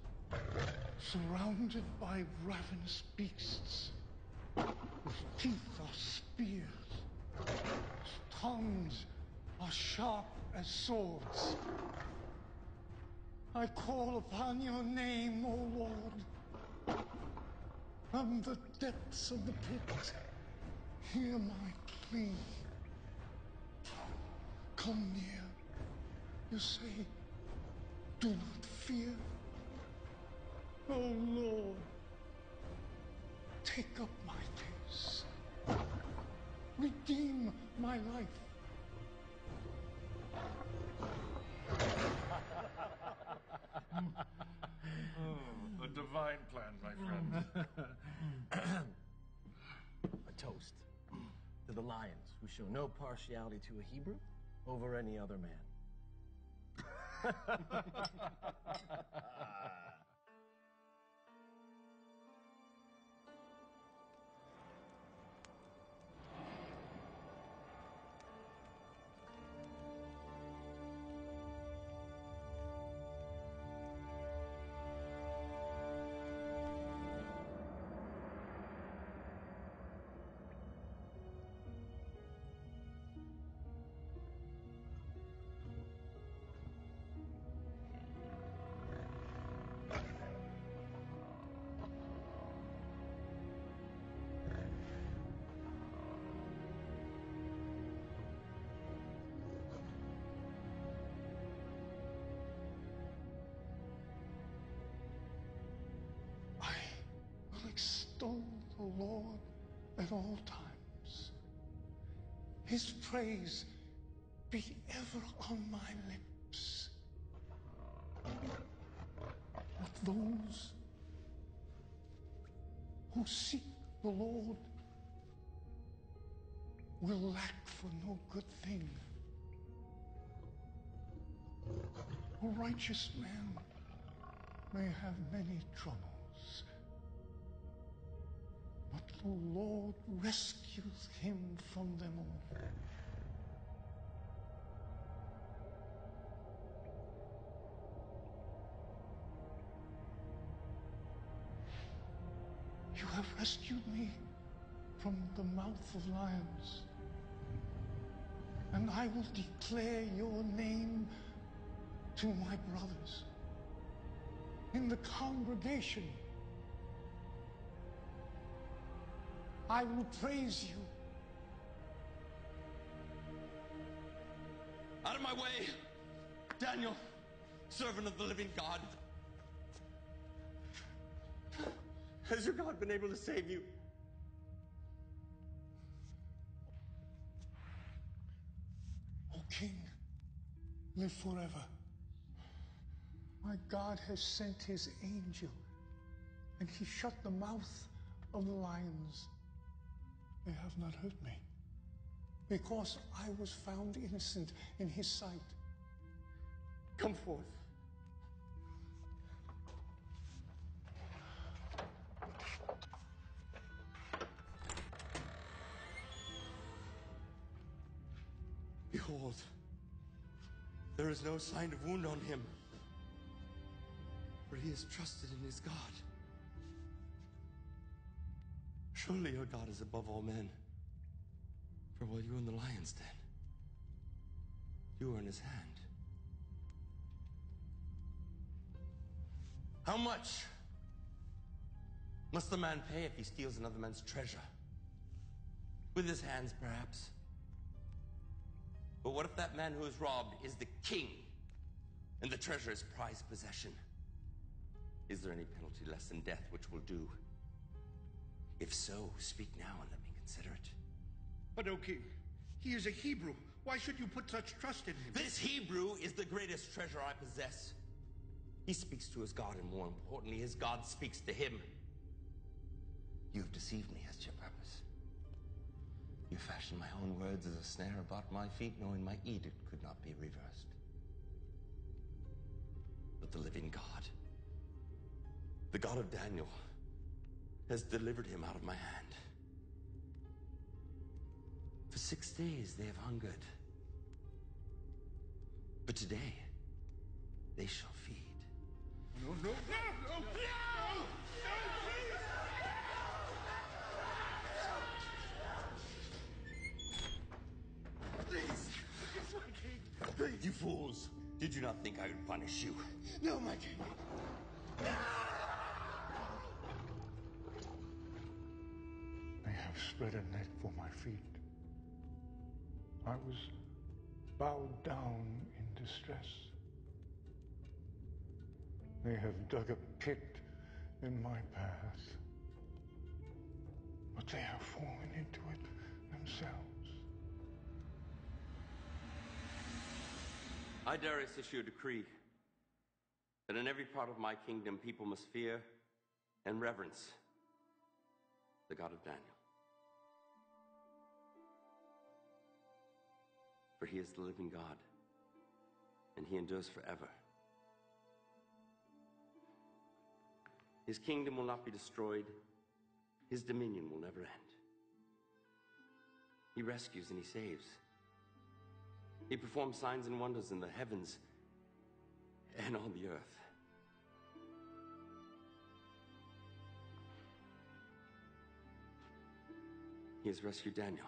surrounded by ravenous beasts, whose teeth are spears, whose tongues are sharp as swords. I call upon your name, O Lord. From the depths of the pit, hear my plea. Come near. You say, do not fear. O Lord, take up my case. Redeem my life. A divine plan, my friend. A toast to the lions who show no partiality to a Hebrew over any other man. at all times. His praise be ever on my lips. But those who seek the Lord will lack for no good thing. A righteous man may have many troubles, but the Lord rescues him from them all. You have rescued me from the mouth of lions, and I will declare your name to my brothers in the congregation. I will praise you. Out of my way! Daniel, servant of the living God. Has your God been able to save you? O King, live forever. My God has sent his angel, and he shut the mouth of the lions. They have not hurt me, because I was found innocent in his sight. Come forth. Behold, there is no sign of wound on him, for he has trusted in his God. Surely your God is above all men, for while you were in the lion's den, you were in his hand. How much must the man pay if he steals another man's treasure? With his hands, perhaps. But what if that man who is robbed is the king, and the treasure is prized possession? Is there any penalty less than death which will do? If so, speak now and let me consider it. But, O King, he is a Hebrew. Why should you put such trust in him? This Hebrew is the greatest treasure I possess. He speaks to his God, and more importantly, his God speaks to him. You have deceived me as to your purpose. You fashioned my own words as a snare about my feet, knowing my edict could not be reversed. But the living God, the God of Daniel, has delivered him out of my hand. For 6 days they have hungered, but today they shall feed. No, no, no, no, no! Please, my king, please. You fools! Did you not think I would punish you? No, my king. They have spread a net for my feet. I was bowed down in distress. They have dug a pit in my path, but they have fallen into it themselves. I, Darius, issue a decree that in every part of my kingdom people must fear and reverence the God of Daniel. For he is the living God, and he endures forever. His kingdom will not be destroyed. His dominion will never end. He rescues and he saves. He performs signs and wonders in the heavens and on the earth. He has rescued Daniel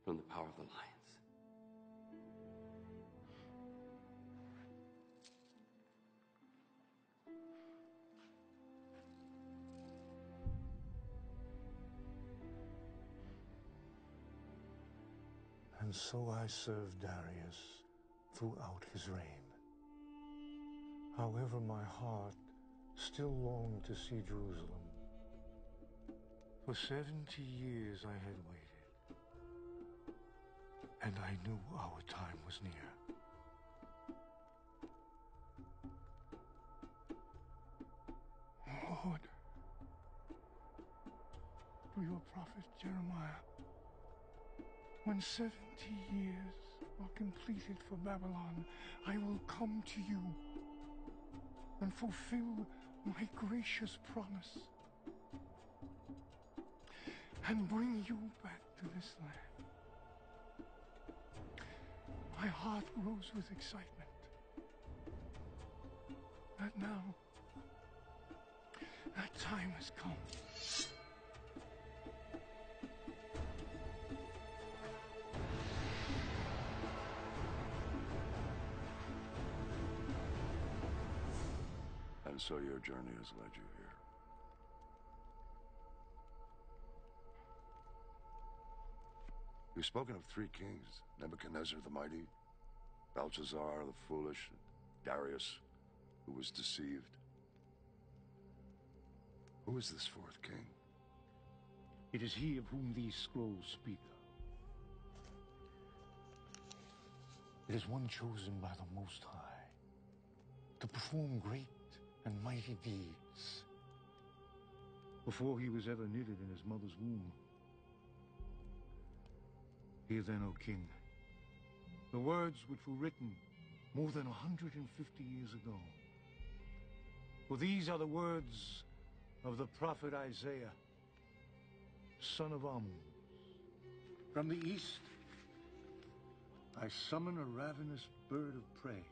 from the power of the lions. And so I served Darius throughout his reign. However, my heart still longed to see Jerusalem. For 70 years I had waited, and I knew our time was near. Lord, through your prophet Jeremiah, when 70 years are completed for Babylon, I will come to you and fulfill my gracious promise and bring you back to this land. My heart grows with excitement that now that time has come. And so your journey has led you here. You've spoken of three kings, Nebuchadnezzar the mighty, Belshazzar the foolish, Darius, who was deceived. Who is this fourth king? It is he of whom these scrolls speak. It is one chosen by the Most High to perform great and mighty deeds. Before he was ever knitted in his mother's womb. Hear then, O king, the words which were written more than 150 years ago. For these are the words of the prophet Isaiah, son of Amoz. From the east, I summon a ravenous bird of prey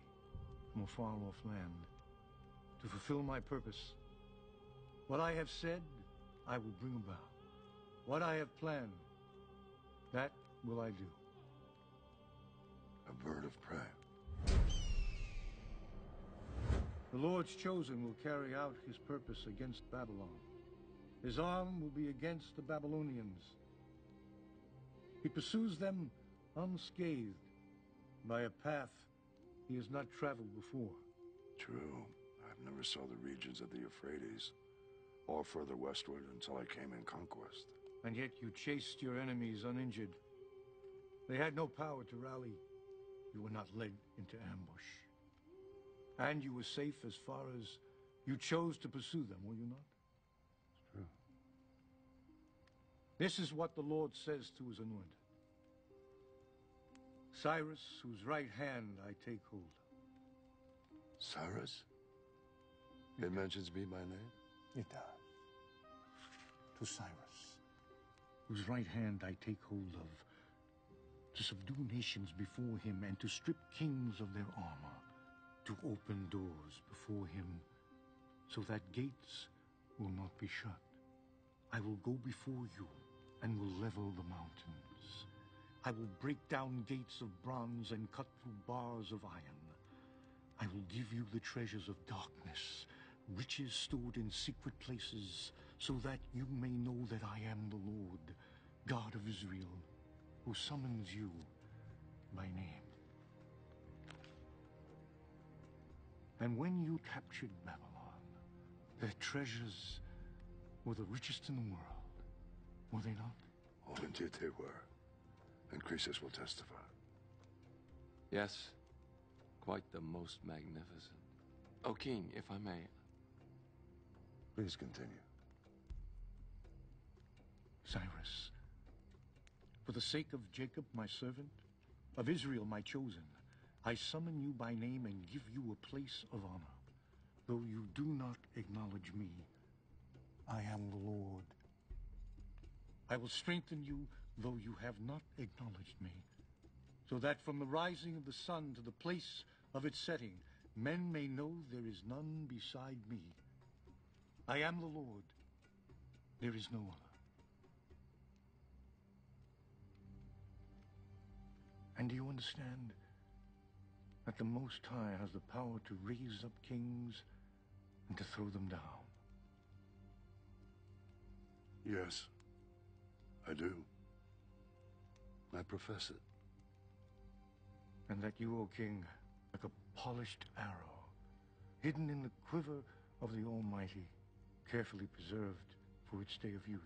from a far-off land to fulfill my purpose. What I have said, I will bring about. What I have planned, that will I do. A bird of prey. The Lord's chosen will carry out his purpose against Babylon. His arm will be against the Babylonians. He pursues them unscathed by a path he has not traveled before. True. I've never saw the regions of the Euphrates, or further westward until I came in conquest. And yet you chased your enemies uninjured. They had no power to rally. You were not led into ambush. And you were safe as far as you chose to pursue them, were you not? It's true. This is what the Lord says to his anointed. Cyrus, whose right hand I take hold of. Cyrus? It mentions me by name? It does. To Cyrus, whose right hand I take hold of, to subdue nations before him and to strip kings of their armor, to open doors before him so that gates will not be shut. I will go before you and will level the mountains. I will break down gates of bronze and cut through bars of iron. I will give you the treasures of darkness, riches stored in secret places, so that you may know that I am the Lord, God of Israel, who summons you by name. And when you captured Babylon, their treasures were the richest in the world, were they not? Oh, indeed they were. And Croesus will testify. Yes, quite the most magnificent. O king, if I may. Please continue. Cyrus, for the sake of Jacob, my servant, of Israel, my chosen, I summon you by name and give you a place of honor. Though you do not acknowledge me, I am the Lord. I will strengthen you, though you have not acknowledged me, so that from the rising of the sun to the place of its setting, men may know there is none beside me. I am the Lord. There is no other. And do you understand that the Most High has the power to raise up kings and to throw them down? Yes, I do. I profess it. And that you, O king, like a polished arrow, hidden in the quiver of the Almighty, carefully preserved for its day of use.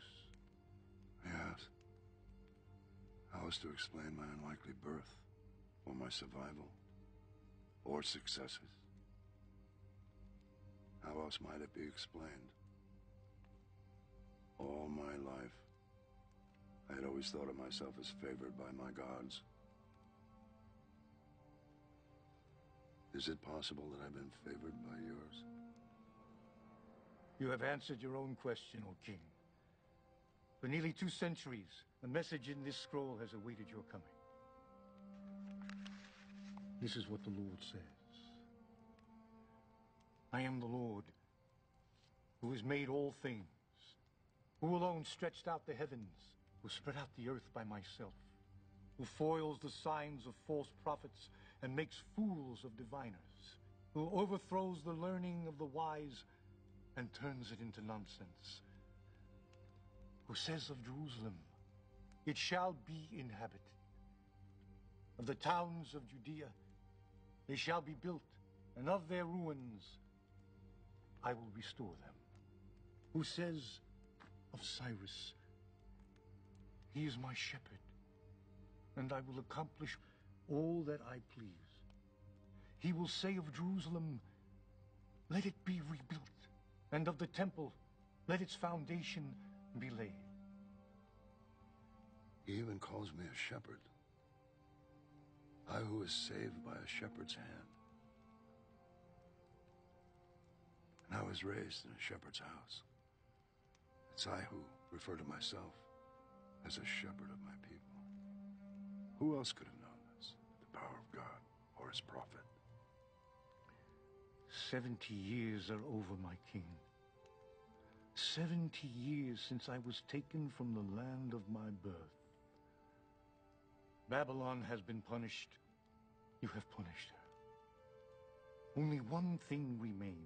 Yes. How was to explain my unlikely birth, or my survival, or successes? How else might it be explained? All my life, I had always thought of myself as favored by my gods. Is it possible that I've been favored by yours? You have answered your own question, O King. For nearly 2 centuries, a message in this scroll has awaited your coming. This is what the Lord says. I am the Lord, who has made all things, who alone stretched out the heavens, who spread out the earth by myself, who foils the signs of false prophets and makes fools of diviners, who overthrows the learning of the wise and turns it into nonsense, who says of Jerusalem, it shall be inhabited. Of the towns of Judea, they shall be built, and of their ruins I will restore them. Who says of Cyrus, he is my shepherd, and I will accomplish all that I please. He will say of Jerusalem, let it be rebuilt, and of the temple, let its foundation be laid. He even calls me a shepherd. I who was saved by a shepherd's hand. And I was raised in a shepherd's house. It's I who refer to myself as a shepherd of my people. Who else could have known this? The power of God or his prophet? 70 years are over, my king. 70 years since I was taken from the land of my birth. Babylon has been punished. You have punished her. Only one thing remains.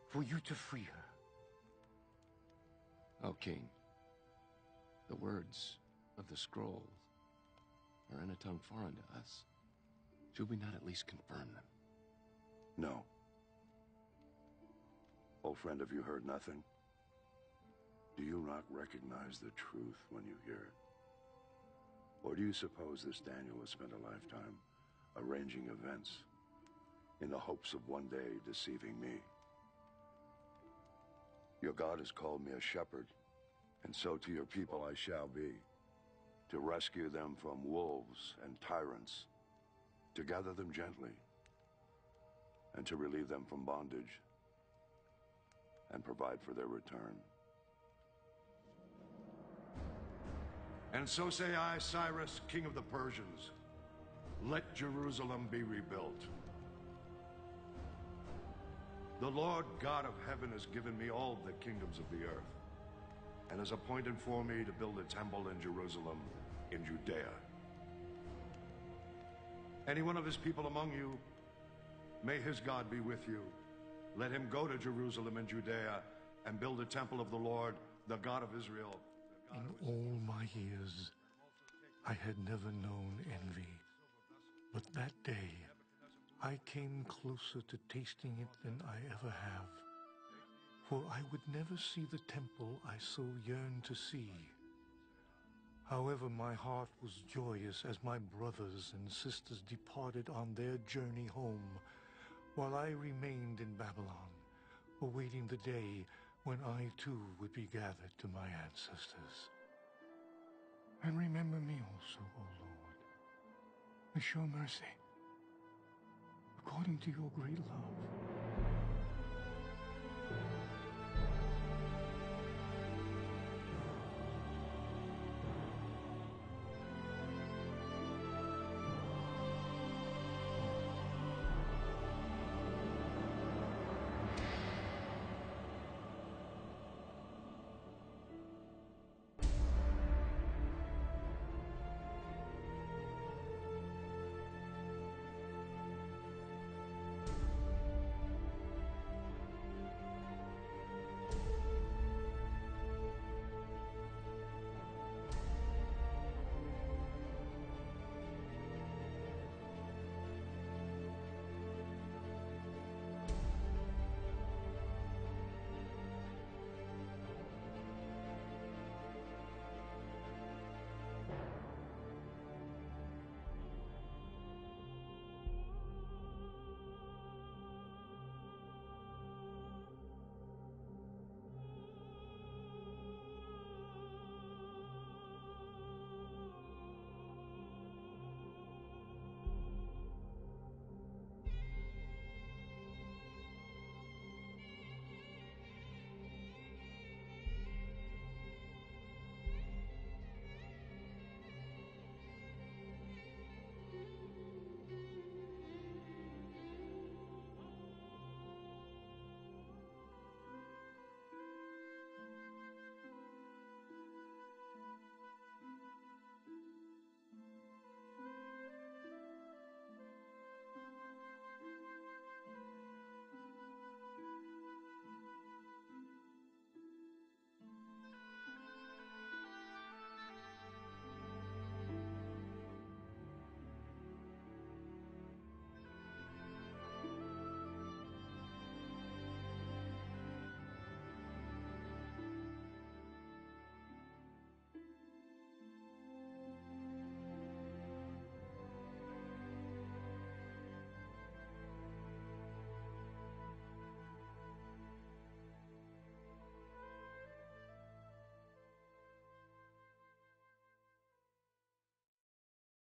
For you to free her. O King, the words of the scroll are in a tongue foreign to us. Should we not at least confirm them? No. Old friend, have you heard nothing? Do you not recognize the truth when you hear it? Or do you suppose this Daniel has spent a lifetime arranging events in the hopes of one day deceiving me? Your God has called me a shepherd, and so to your people I shall be, to rescue them from wolves and tyrants, to gather them gently, and to relieve them from bondage, and provide for their return. And so say I, Cyrus, king of the Persians, let Jerusalem be rebuilt. The Lord God of heaven has given me all the kingdoms of the earth, and has appointed for me to build a temple in Jerusalem, in Judea. Any one of his people among you, may his God be with you. Let him go to Jerusalem and Judea and build a temple of the Lord, the God of Israel. In all my years, I had never known envy. But that day, I came closer to tasting it than I ever have. For I would never see the temple I so yearned to see. However, my heart was joyous as my brothers and sisters departed on their journey home, while I remained in Babylon, awaiting the day when I too would be gathered to my ancestors. And remember me also, O Lord, and show mercy, according to your great love,